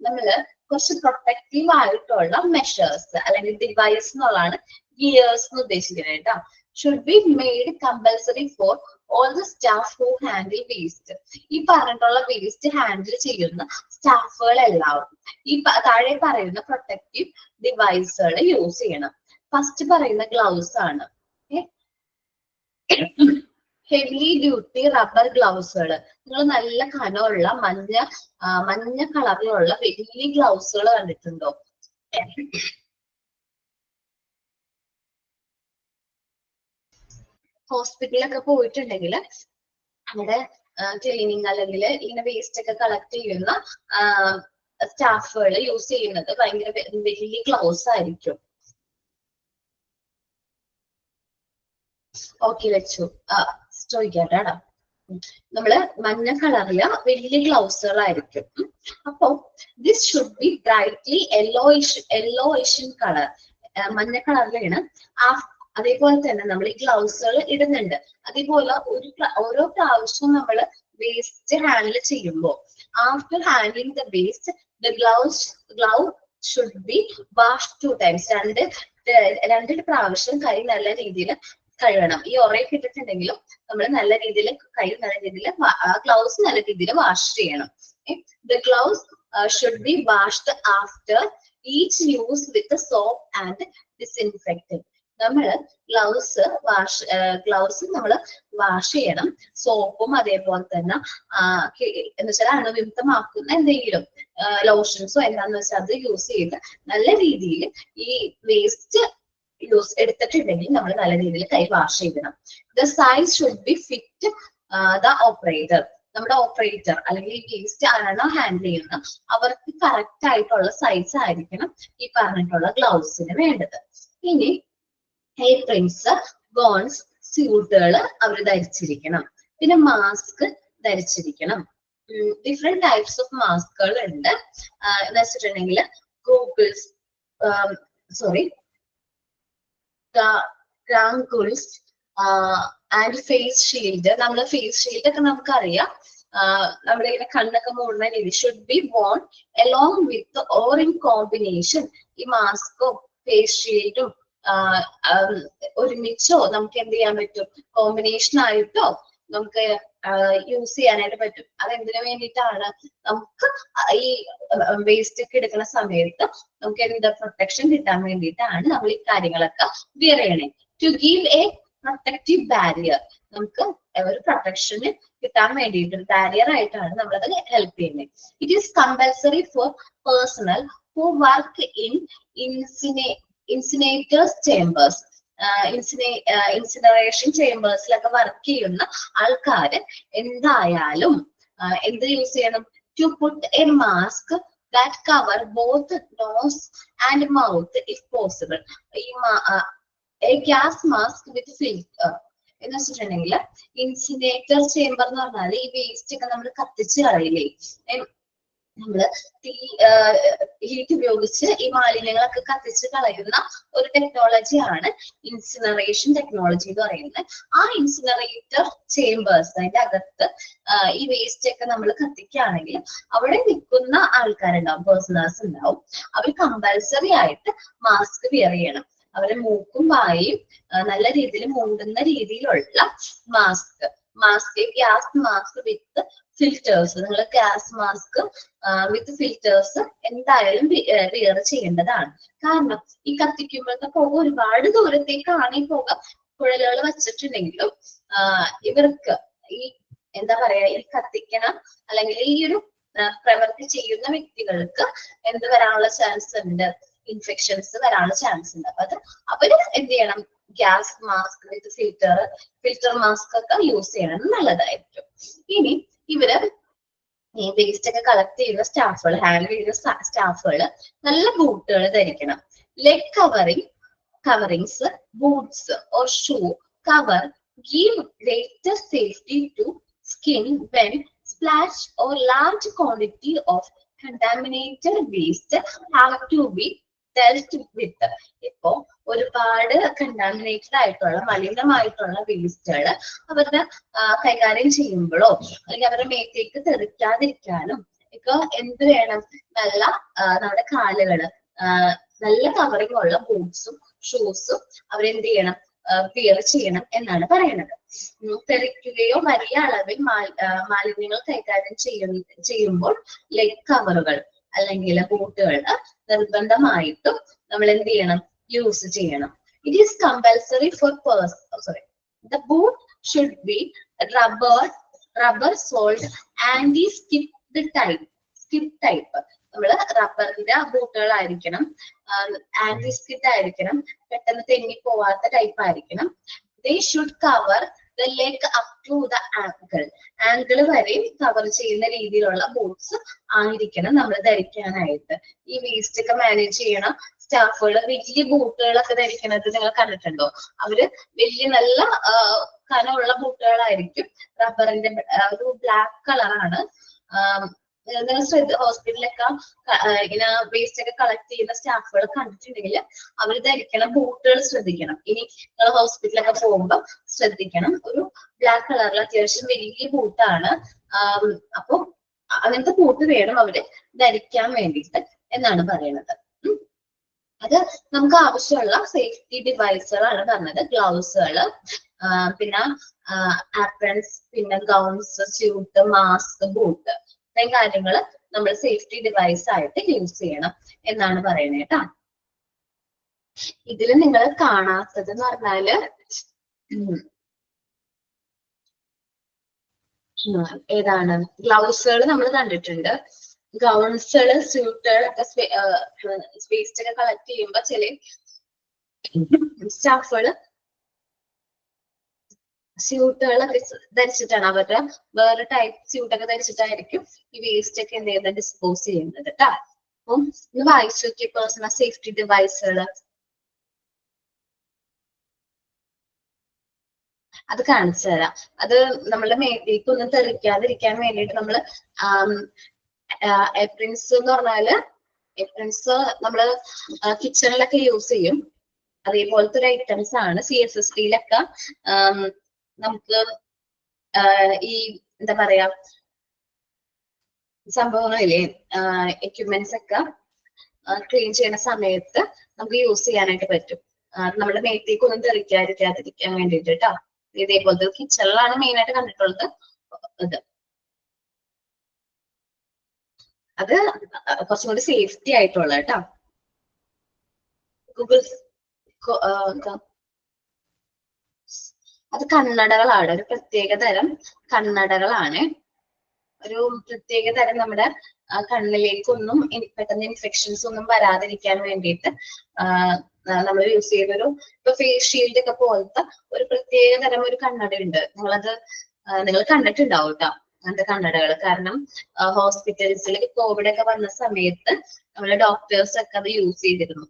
നമ്മള് കുറച്ച് പ്രൊട്ടക്റ്റീവ് ആയിട്ടുള്ള മെഷേഴ്സ് അല്ലെങ്കിൽ ഡിവൈസ് എന്നുള്ളതാണ് ഗിയേഴ്സ് എന്ന് ഉദ്ദേശിക്കുന്നത് കേട്ടോ. should be made compulsory for all the staff who handle waste. ഈ പറഞ്ഞിട്ടുള്ള വേസ്റ്റ് ഹാൻഡിൽ ചെയ്യുന്ന സ്റ്റാഫുകൾ എല്ലാവരും ഈ താഴെ പറയുന്ന പ്രൊട്ടക്റ്റീവ് ഡിവൈസുകൾ യൂസ് ചെയ്യണം. ഫസ്റ്റ് പറയുന്ന ഗ്ലൗസ് ആണ്. ഹെവി ഡ്യൂട്ടി റബ്ബർ ഗ്ലൗസുകൾ. നിങ്ങൾ നല്ല കനമുള്ള മഞ്ഞ കളറിലുള്ള വലിയ ഗ്ലൗസുകൾ കണ്ടിട്ടുണ്ടോ? ഹോസ്പിറ്റലിലൊക്കെ പോയിട്ടുണ്ടെങ്കിൽ അവിടെ ക്ലീനിങ് അല്ലെങ്കിൽ ഇങ്ങനെ വേസ്റ്റ് ഒക്കെ കളക്ട് ചെയ്യുന്ന സ്റ്റാഫുകൾ യൂസ് ചെയ്യുന്നത് ഭയങ്കര വലിയ ഗ്ലൗസ് ആയിരിക്കും. ഓക്കെ, വെച്ചു ചോദിക്കാട്ടാ. നമ്മള് മഞ്ഞ കളറില് വലിയ ഗ്ലൗസുകളായിരിക്കും. അപ്പൊ this should be brightly yellowish in colour. മഞ്ഞ കളറിലാണ്. അതേപോലെ തന്നെ നമ്മൾ ഈ ഗ്ലൗസുകൾ ഇടുന്നുണ്ട്. അതേപോലെ ഓരോ പ്രാവശ്യവും നമ്മൾ വേസ്റ്റ് ഹാൻഡിൽ ചെയ്യുമ്പോൾ after handling the waste the glove should be wash 2 times. രണ്ട് പ്രാവശ്യം കൈ നല്ല രീതിയിൽ കഴുകണം. ഈ ഒറയൊക്കെ ഇട്ടിട്ടുണ്ടെങ്കിലും നമ്മൾ നല്ല രീതിയിൽ കൈ നല്ല രീതിയിൽ ഗ്ലൗസ് നല്ല രീതിയിൽ വാഷ് ചെയ്യണം. The gloves should be washed after each use with soap and disinfectant. നമ്മള് ഗ്ലൗസ് നമ്മൾ വാഷ് ചെയ്യണം സോപ്പും അതേപോലെ തന്നെ എന്ന് വെച്ചാൽ അണുവിമുക്തമാക്കുന്ന എന്തെങ്കിലും ലോഷൻസോ എന്താന്ന് വെച്ചാൽ അത് യൂസ് ചെയ്ത് നല്ല രീതിയിൽ ഈ വേസ്റ്റ് എടുത്തിട്ടുണ്ടെങ്കിൽ നമ്മൾ നല്ല രീതിയിൽ കൈ വാഷ് ചെയ്യണം. The size should be fit the operator. നമ്മുടെ ഓപ്പറേറ്റർ അല്ലെങ്കിൽ ഈ വേസ്റ്റ് ആരാണോ ഹാൻഡിൽ ചെയ്യുന്നത് അവർക്ക് കറക്റ്റ് ആയിട്ടുള്ള സൈസ് ആയിരിക്കണം ഈ പറഞ്ഞിട്ടുള്ള ഗ്ലൗസിന് വേണ്ടത്. ഇനി ഏപ്രിൻസ്, ഗോൺസ്, സ്യൂട്ടുകൾ അവർ ധരിച്ചിരിക്കണം. പിന്നെ മാസ്ക് ധരിച്ചിരിക്കണം. ഡിഫറെന്റ് ടൈപ്സ് ഓഫ് മാസ്കുകൾ ഉണ്ട് എന്ന് വെച്ചിട്ടുണ്ടെങ്കിൽ goggles goggles and face shield. നമ്മള് ഫേസ് ഷീൽഡ് ഒക്കെ നമുക്കറിയാം, നമ്മുടെ ഇങ്ങനെ കണ്ണൊക്കെ മൂടുന്ന രീതി. Should be worn along with or in combination. ഈ മാസ്കും ഫേസ് ഷീൽഡും ഒരുമിച്ചോ നമുക്ക് എന്ത് ചെയ്യാൻ പറ്റും, കോമ്പിനേഷൻ ആയിട്ടോ നമുക്ക് യൂസ് ചെയ്യാനായിട്ട് പറ്റും. അതെന്തിനു വേണ്ടിയിട്ടാണ്, നമുക്ക് ഈ വേസ്റ്റ് ഒക്കെ എടുക്കുന്ന സമയത്ത് നമുക്ക് എന്താ പ്രൊട്ടക്ഷൻ കിട്ടാൻ വേണ്ടിയിട്ടാണ് നമ്മൾ ഈ കാര്യങ്ങളൊക്കെ വിയർ ചെയ്യണേ. To give a protective barrier. നമുക്ക് ഒരു പ്രൊട്ടക്ഷന് കിട്ടാൻ വേണ്ടിയിട്ട് ഒരു ബാരിയർ ആയിട്ടാണ് നമ്മളത് ഹെൽപ്പ് ചെയ്യുന്നത്. It is compulsory for personnel who work in incinerators chambers. Incineration ചേംബേഴ്സിലൊക്കെ വർക്ക് ചെയ്യുന്ന ആൾക്കാര് എന്തായാലും എന്ത് യൂസ് ചെയ്യണം, to put a mask that cover both nose and mouth if possible. ഈ ഗ്യാസ് മാസ്ക് വിത്ത് ഫിൽറ്റർ എന്ന് വെച്ചിട്ടുണ്ടെങ്കിൽ ഇൻസിനേറ്റർ ചേംബർ എന്ന് പറഞ്ഞാൽ ഈ വേസ്റ്റ് ഒക്കെ നമ്മൾ കത്തിച്ച് കളയില്ലേ, നമ്മള് ഹീറ്റ് ഉപയോഗിച്ച് ഈ മാലിന്യങ്ങളൊക്കെ കത്തിച്ച് കളയുന്ന ഒരു ടെക്നോളജിയാണ് ഇൻസിനറേഷൻ ടെക്നോളജി എന്ന് പറയുന്നത്. ആ ഇൻസിനറേറ്റർ ചേംബേഴ്സ്, അതിന്റെ അകത്ത് ഈ വേസ്റ്റ് ഒക്കെ നമ്മൾ കത്തിക്കുകയാണെങ്കിൽ അവിടെ നിൽക്കുന്ന ആൾക്കാരുണ്ടാവും, പേഴ്സണേഴ്സ് ഉണ്ടാവും. അവർ കമ്പൽസറി ആയിട്ട് മാസ്ക് വിയർ ചെയ്യണം. അവരെ മൂക്കും വായും നല്ല രീതിയിൽ മൂടുന്ന രീതിയിലുള്ള മാസ്ക് ഗ്യാസ് മാസ്ക് വിത്ത് ഫിൽറ്റേഴ്സ്. നിങ്ങൾ ഗ്യാസ് മാസ്ക് വിത്ത് ഫിൽറ്റേഴ്സ് എന്തായാലും വിയർ ചെയ്യേണ്ടതാണ്. കാരണം ഈ കത്തിക്കുമ്പോഴത്തെ പുക ഒരുപാട് ദൂരത്തേക്കാണ് ഈ പുക കുഴലുകൾ വെച്ചിട്ടുണ്ടെങ്കിലും ഇവർക്ക് ഈ എന്താ പറയാ ഈ കത്തിക്കണം അല്ലെങ്കിൽ ഈ ഒരു പ്രവൃത്തി ചെയ്യുന്ന വ്യക്തികൾക്ക് എന്ത് വരാനുള്ള ചാൻസ് ഉണ്ട്? ഇൻഫെക്ഷൻസ് വരാനുള്ള ചാൻസ് ഉണ്ട്. അപ്പൊ അത് അവര് എന്ത് ചെയ്യണം? Gas mask with filter mask ഒക്കെ യൂസ് ചെയ്യണം, നല്ലതായിരിക്കും. ഇനി ഇവര് ഈ വേസ്റ്റ് ഒക്കെ കളക്ട് ചെയ്യുന്ന സ്റ്റാഫുകൾ, ഹാൻഡിൽ ചെയ്യുന്ന സ്റ്റാഫുകൾ നല്ല ബൂട്ടുകൾ ധരിക്കണം. Leg coverings, boots or shoe cover give greater safety to skin when splash or large quantity of contaminated waste have to be dealt with. ഇപ്പോ ഒരുപാട് കണ്ടാമിനേറ്റഡ് ആയിട്ടുള്ള മലിനമായിട്ടുള്ള വേസ്റ്റുകൾ അവരുടെ കൈകാര്യം ചെയ്യുമ്പോഴോ അല്ലെങ്കിൽ അവരുടെ മേത്തേക്ക് തെറിക്കാതിരിക്കാനും ഒക്കെ എന്ത് വേണം? നല്ല നമ്മുടെ കാലുകള് നല്ല കവറിങ് ഉള്ള ബൂട്ട്സും ഷൂസും അവരെന്ത് ചെയ്യണം? വിയർ ചെയ്യണം എന്നാണ് പറയുന്നത്. തെറിക്കുകയോ വലിയ അളവിൽ മാലിന്യങ്ങൾ കൈകാര്യം ചെയ്യുമ്പോൾ ലെഗ് കവറുകൾ അല്ലെങ്കിൽ ബൂട്ടുകൾ നിർബന്ധമായിട്ടും നമ്മൾ എന്ത് ചെയ്യണം? യൂസ് ചെയ്യണം. It is compulsory for the boot should be rubber soled anti skip type. നമ്മള് റബ്ബറിന്റെ ബൂട്ടുകളായിരിക്കണം, ആന്റി സ്കിഡ് ആയിരിക്കണം, പെട്ടെന്ന് തെന്നി പോവാത്ത ടൈപ്പ് ആയിരിക്കണം. They should cover the leg up to the ankle വരെ കവർ ചെയ്യുന്ന രീതിയിലുള്ള ബൂട്ട്സ് ആയിരിക്കണം നമ്മൾ ധരിക്കാനായിട്ട്. ഈ വേസ്റ്റ് ഒക്കെ മാനേജ് ചെയ്യണം സ്റ്റാഫുകൾ വലിയ ബൂട്ടുകളൊക്കെ ധരിക്കുന്നത് നിങ്ങൾ കണ്ടിട്ടുണ്ടോ? അവര് വലിയ നല്ല കനമുള്ള ബൂട്ടുകളായിരിക്കും. റബ്ബറിന്റെ ഒരു ബ്ലാക്ക് കളറാണ്. നിങ്ങൾ ഹോസ്പിറ്റലിലൊക്കെ ഇങ്ങനെ വേസ്റ്റ് ഒക്കെ കളക്ട് ചെയ്യുന്ന സ്റ്റാഫുകൾ കണ്ടിട്ടുണ്ടെങ്കിൽ അവർ ധരിക്കണം ബൂട്ടുകൾ ശ്രദ്ധിക്കണം. ഇനി നിങ്ങൾ ഹോസ്പിറ്റലൊക്കെ പോകുമ്പോൾ ശ്രദ്ധിക്കണം. ഒരു ബ്ലാക്ക് കളറിൽ അത്യാവശ്യം വലിയ ബൂട്ടാണ്. അപ്പൊ അങ്ങനത്തെ ബൂട്ട് വേണം അവര് ധരിക്കാൻ വേണ്ടിയിട്ട് എന്നാണ് പറയുന്നത്. അത് നമുക്ക് ആവശ്യമുള്ള സേഫ്റ്റി ഡിവൈസുകളാണ് പറഞ്ഞത്. ഗ്ലൗസുകള്, പിന്നെ ആപ്രൺസ്, പിന്നെ ഗൗൺസ്, സ്യൂട്ട്, മാസ്ക്, ബൂട്ട്, ഇത്രയും കാര്യങ്ങൾ നമ്മൾ സേഫ്റ്റി ഡിവൈസ് ആയിട്ട് യൂസ് ചെയ്യണം എന്നാണ് പറയുന്നത് കേട്ടോ. ഇതിൽ നിങ്ങൾ കാണാത്തത് എന്ന് പറഞ്ഞാല് ഏതാണ്? ഗ്ലൗസുകൾ നമ്മൾ കണ്ടിട്ടുണ്ട്. ഗൗൺസുകള്, സ്യൂട്ടുകളൊക്കെ വേസ്റ്റ് ഒക്കെ കളക്ട് ചെയ്യുമ്പോ ചില സ്റ്റാഫുകള് സ്യൂട്ടുകളൊക്കെ ധരിച്ചിട്ടാണ്, അവരുടെ വേറെ ടൈപ്പ് സ്യൂട്ടൊക്കെ ധരിച്ചിട്ടായിരിക്കും ഈ വേസ്റ്റ് ഒക്കെ എന്ത് ചെയ്യുന്നത്? ഡിസ്പോസ് ചെയ്യുന്നത് കേട്ടോ. അപ്പം ഇത് വായിച്ചു നോക്കിയ പേഴ്സണൽ സേഫ്റ്റി ഡിവൈസുകള് അത് കാണിച്ചു തരാം. അത് നമ്മളുടെ മേത്തേക്ക് ഒന്നും തെറിക്കാതിരിക്കാൻ വേണ്ടിയിട്ട് നമ്മള് എപ്രിൻസ് എന്ന് പറഞ്ഞാല് എപ്രിൻസ് നമ്മള് കിച്ചണിലൊക്കെ യൂസ് ചെയ്യും. അതേപോലത്തെ ഒരു ഐറ്റംസ് ആണ്. CSSTയിലൊക്കെ നമുക്ക് ഈ എന്താ പറയാ സംഭവങ്ങളില്ലേ, എക്യുപ്മെന്റ്സ് ഒക്കെ ക്ലീൻ ചെയ്യുന്ന സമയത്ത് നമുക്ക് യൂസ് ചെയ്യാനായിട്ട് പറ്റും. നമ്മുടെ മേത്തേക്ക് ഒന്നും തെറിക്കാതിരിക്കാൻ വേണ്ടിയിട്ട് കേട്ടോ. ഇതേപോലത്തെ കിച്ചണിലാണ് മെയിൻ ആയിട്ട് കണ്ടിട്ടുള്ളത്. അത് കുറച്ചും കൂടി സേഫ്റ്റി ആയിട്ടുള്ള കേട്ടോ. അത് കണ്ണടകളാണ്, ഒരു പ്രത്യേക തരം കണ്ണടകളാണ്. ഒരു പ്രത്യേക തരം നമ്മുടെ കണ്ണിലേക്കൊന്നും പെട്ടെന്ന് ഇൻഫെക്ഷൻസ് ഒന്നും വരാതിരിക്കാൻ വേണ്ടിയിട്ട് നമ്മൾ യൂസ് ചെയ്യുന്നൊരു ഇപ്പൊ ഫേസ് ഷീൽഡ് ഒക്കെ പോലത്തെ ഒരു പ്രത്യേക തരം ഒരു കണ്ണട ഉണ്ട്. നിങ്ങൾ കണ്ടിട്ടുണ്ടാവും കേട്ടോ അങ്ങനത്തെ കണ്ണടകൾ. കാരണം ഹോസ്പിറ്റൽസിൽ കോവിഡ് ഒക്കെ വന്ന സമയത്ത് നമ്മളെ ഡോക്ടേഴ്സ് ഒക്കെ അത് യൂസ് ചെയ്തിരുന്നു.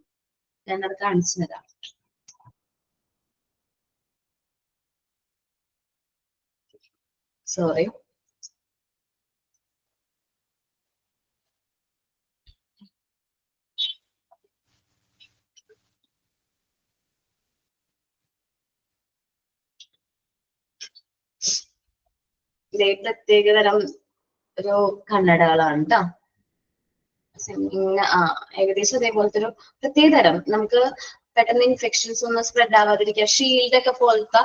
ഞാനത് കാണിച്ചതാണ്. സോറി. ഇതേ പ്രത്യേകതരം ഒരു കണ്ണടകളാണ് കേട്ടോ. ഏകദേശം അതേപോലത്തെ ഒരു പ്രത്യേകതരം നമുക്ക് പെട്ടെന്ന് ഇൻഫെക്ഷൻസ് ഒന്നും സ്പ്രെഡ് ആവാതിരിക്കുക, ഷീൽഡ് ഒക്കെ പോലത്തെ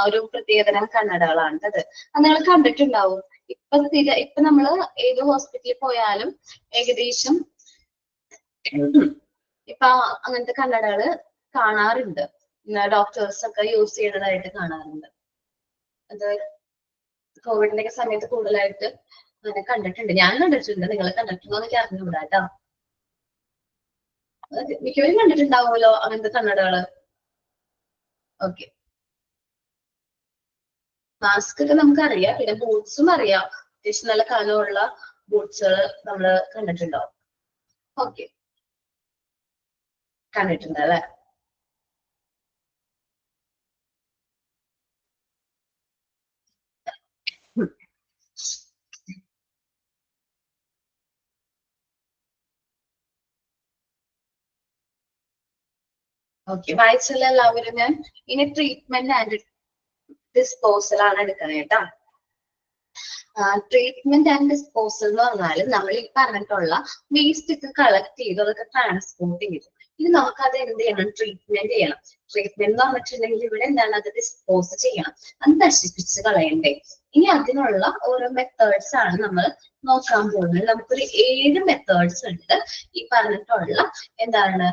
ഒരു പ്രത്യേകതരം കണ്ണടകളാണ് അത്. അത് നിങ്ങൾ കണ്ടിട്ടുണ്ടാവും. ഇപ്പൊ നമ്മള് ഏത് ഹോസ്പിറ്റലിൽ പോയാലും ഏകദേശം ഇപ്പൊ അങ്ങനത്തെ കണ്ണടകള് കാണാറുണ്ട്, ഡോക്ടേഴ്സ് ഒക്കെ യൂസ് ചെയ്യുന്നതായിട്ട് കാണാറുണ്ട്. അത് കോവിഡിന്റെ ഒക്കെ സമയത്ത് കൂടുതലായിട്ട് അങ്ങനെ കണ്ടിട്ടുണ്ട്, ഞാൻ കണ്ടിട്ടുണ്ട്. നിങ്ങൾ കണ്ടിട്ടുണ്ടോ എനിക്ക് അറിഞ്ഞുകൂടാ കേട്ടോ. മിക്കവരും കണ്ടിട്ടുണ്ടാവുമല്ലോ അങ്ങനത്തെ കണ്ണടകള്. ഓക്കെ, മാസ്ക് ഒക്കെ നമുക്ക് അറിയാം, പിന്നെ ബൂട്ട്സും അറിയാം. അത്യാവശ്യം നല്ല കനമുള്ള ബൂട്ട്സുകൾ നമ്മള് കണ്ടിട്ടുണ്ടാവും. ഓക്കെ, കണ്ടിട്ടുണ്ട് അല്ലെ. ഓക്കെ, വായിച്ചുള്ള എല്ലാവരും ഞാൻ ഇനി ട്രീറ്റ്മെന്റ് ആൻഡ് ഡിസ്പോസൽ ആണ് എടുക്കുന്നത് കേട്ടോ. ട്രീറ്റ്മെന്റ് ആൻഡ് ഡിസ്പോസൽ എന്ന് പറഞ്ഞാൽ നമ്മൾ ഈ പറഞ്ഞിട്ടുള്ള വേസ്റ്റ് ഒക്കെ കളക്ട് ചെയ്ത് അതൊക്കെ ട്രാൻസ്പോർട്ട് ചെയ്തു. ഇനി നമുക്ക് അത് എന്ത് ചെയ്യണം, ട്രീറ്റ്മെന്റ് ചെയ്യണം. ട്രീറ്റ്മെന്റ് എന്ന് പറഞ്ഞിട്ടുണ്ടെങ്കിൽ ഇവിടെ എന്താണ്, അത് ഡിസ്പോസ് ചെയ്യണം, അത് നശിപ്പിച്ച് കളയണ്ടേ. ഇനി അതിനുള്ള ഓരോ മെത്തേഡ്സ് ആണ് നമ്മൾ നോക്കാൻ പോകുന്നത്. നമുക്കൊരു 7 മെത്തേഡ്സ് ഉണ്ട് ഈ പറഞ്ഞിട്ടുള്ള എന്താണ്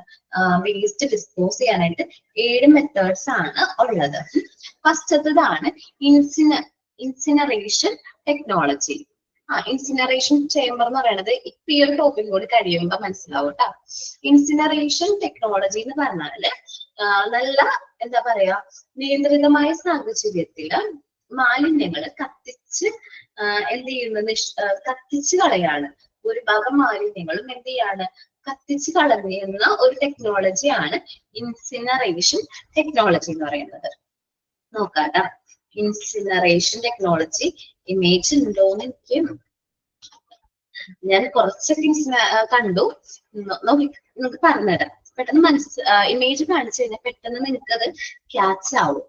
വേസ്റ്റ് ഡിസ്പോസ് ചെയ്യാനായിട്ട്. 7 മെത്തേഡ്സ് ആണ് ഉള്ളത്. ഫസ്റ്റത്തതാണ് ഇൻസിനറേഷൻ ടെക്നോളജി. ഇൻസിനറേഷൻ ചേംബർ എന്ന് പറയുന്നത് ഇപ്പൊ ഈ ഒരു ടോപ്പിക് കൂടി കഴിയുമ്പോ മനസ്സിലാവും കേട്ടോ. ഇൻസിനറേഷൻ ടെക്നോളജി എന്ന് പറഞ്ഞാല് നല്ല എന്താ പറയാ, നിയന്ത്രിതമായ സാഹചര്യത്തില് മാലിന്യങ്ങൾ കത്തിച്ച് എന്ത് ചെയ്യുന്നത്, കത്തിച്ച് കളയാണ്. ഒരു ഭാഗം മാലിന്യങ്ങളും എന്ത് ചെയ്യാണ്, കത്തിച്ച് കളയുന്ന ഒരു ടെക്നോളജിയാണ് ഇൻസിനറേഷൻ ടെക്നോളജി എന്ന് പറയുന്നത്. നോക്കാട്ടാ, ഇൻസിനറേഷൻ ടെക്നോളജി ഇമേജ് ഉണ്ടോന്ന് എനിക്ക്, ഞാൻ കുറച്ചൊക്കെ കണ്ടു, നോക്കി നിങ്ങൾക്ക് പറഞ്ഞുതരാം. പെട്ടെന്ന് ഇമേജ് കാണിച്ചു കഴിഞ്ഞാൽ പെട്ടെന്ന് നിങ്ങൾക്ക് അത് ക്യാച്ച് ആവും.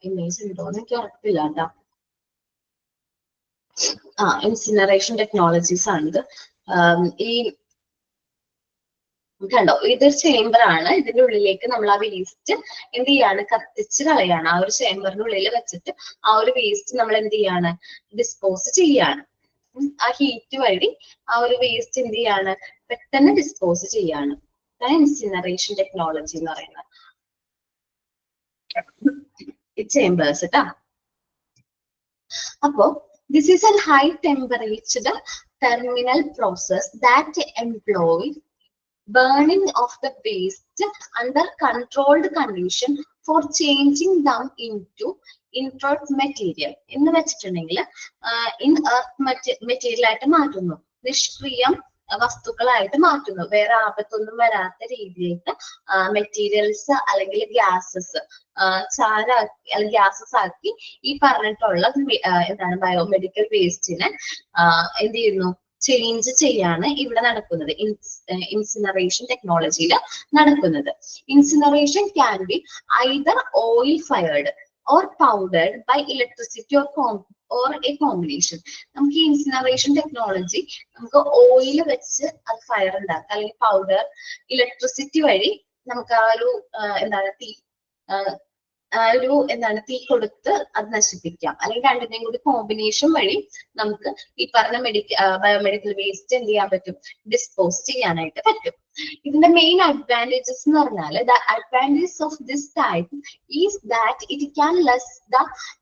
ഇമേജ് ഉണ്ടോന്ന് എനിക്ക് ഉറപ്പില്ല കേട്ടോ. ഇൻസിനറേഷൻ ടെക്നോളജീസ് ആണിത്. ഈ കണ്ടോ, ഇതൊരു ചേംബർ ആണ്. ഇതിന്റെ ഉള്ളിലേക്ക് നമ്മൾ ആ വേസ്റ്റ് എന്ത് ചെയ്യാണ്, കത്തിച്ച് കളയാണ്. ആ ഒരു ചേംബറിന്റെ ഉള്ളിൽ വെച്ചിട്ട് ആ ഒരു വേസ്റ്റ് നമ്മൾ എന്ത് ചെയ്യാണ്, ഡിസ്പോസ് ചെയ്യാണ്. ആ ഹീറ്റ് വഴി ആ ഒരു വേസ്റ്റ് എന്ത് ചെയ്യാണ്, പെട്ടെന്ന് ഡിസ്പോസ് ചെയ്യാണ്. അതാണ് ഇൻസിനറേഷൻ ടെക്നോളജി എന്ന് പറയുന്നത്. ഈ ചേംബേഴ്സ് ട്ടാ. അപ്പോ this is a high temperature terminal process that employs burning of the waste under controlled condition for changing them into inert material. എന്ന് വെച്ചിട്ടുണ്ടെങ്കിൽ മെറ്റീരിയൽ ആയിട്ട് മാറ്റുന്നു, നിഷ്ക്രിയം വസ്തുക്കളായിട്ട് മാറ്റുന്നു. വേറെ ആപത്തൊന്നും വരാത്ത രീതിയിലേക്ക് മെറ്റീരിയൽസ് അല്ലെങ്കിൽ ഗ്യാസസ് ചാരാക്കി അല്ലെങ്കിൽ ഗ്യാസസ് ആക്കി ഈ പറഞ്ഞിട്ടുള്ള എന്താണ് ബയോമെഡിക്കൽ വേസ്റ്റിനെ എന്ത് ചെയ്യുന്നു, ചേഞ്ച് ചെയ്യാണ് ഇവിടെ നടക്കുന്നത്. ഇൻസിനറേഷൻ ടെക്നോളജിയിൽ നടക്കുന്നത്. Incineration can be either oil fired or powdered by electricity or a combination. നമുക്ക് ഈ ഇൻസിനറേഷൻ ടെക്നോളജി നമുക്ക് ഓയിൽ വെച്ച് അത് ഫയർ ഉണ്ടാക്കാം, അല്ലെങ്കിൽ പൗഡർ ഇലക്ട്രിസിറ്റി വഴി നമുക്ക് ആ ഒരു എന്താണ് തീ കൊടുത്ത് അത് നശിപ്പിക്കാം. അല്ലെങ്കിൽ രണ്ടിന്റെയും കൂടി കോമ്പിനേഷൻ വഴി നമുക്ക് ഈ പറഞ്ഞ ബയോമെഡിക്കൽ വേസ്റ്റ് എന്ത് ചെയ്യാൻ പറ്റും, ഡിസ്പോസ് ചെയ്യാനായിട്ട് പറ്റും. ഇതിന്റെ മെയിൻ അഡ്വാൻറ്റേജസ് എന്ന് പറഞ്ഞാൽ the advantage of this type is that it can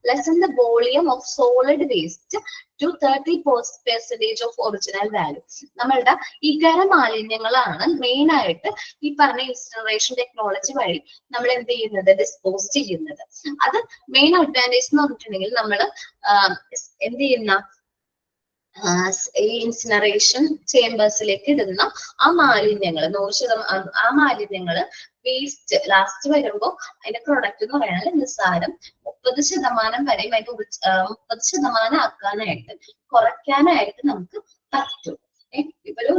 lessen the volume of solid waste to 30% of original value. നമ്മളുടെ ഇതര മാലിന്യങ്ങളാണ് മെയിൻ ആയിട്ട് ഈ പറഞ്ഞ ഇൻസിനറേഷൻ ടെക്നോളജി വഴി നമ്മൾ എന്ത് ചെയ്യുന്നത്, ഡിസ്പോസ് ചെയ്യുന്നത്. അത് മെയിൻ അഡ്വാൻറ്റേജ് എന്ന് പറഞ്ഞിട്ടുണ്ടെങ്കിൽ നമ്മൾ എന്ത് ചെയ്യുന്ന ഈ ഇൻസിനറേഷൻ ചേംബേഴ്സിലേക്ക് ഇടുന്ന ആ മാലിന്യങ്ങൾ 100% ആ മാലിന്യങ്ങള് വേസ്റ്റ് ലാസ്റ്റ് വരുമ്പോൾ അതിന്റെ പ്രൊഡക്റ്റ് എന്ന് പറയുന്നത് നിസ്സാരം 30% വരെ 30% ആക്കാനായിട്ട് കുറയ്ക്കാനായിട്ട് നമുക്ക് പറ്റും. ഇവര്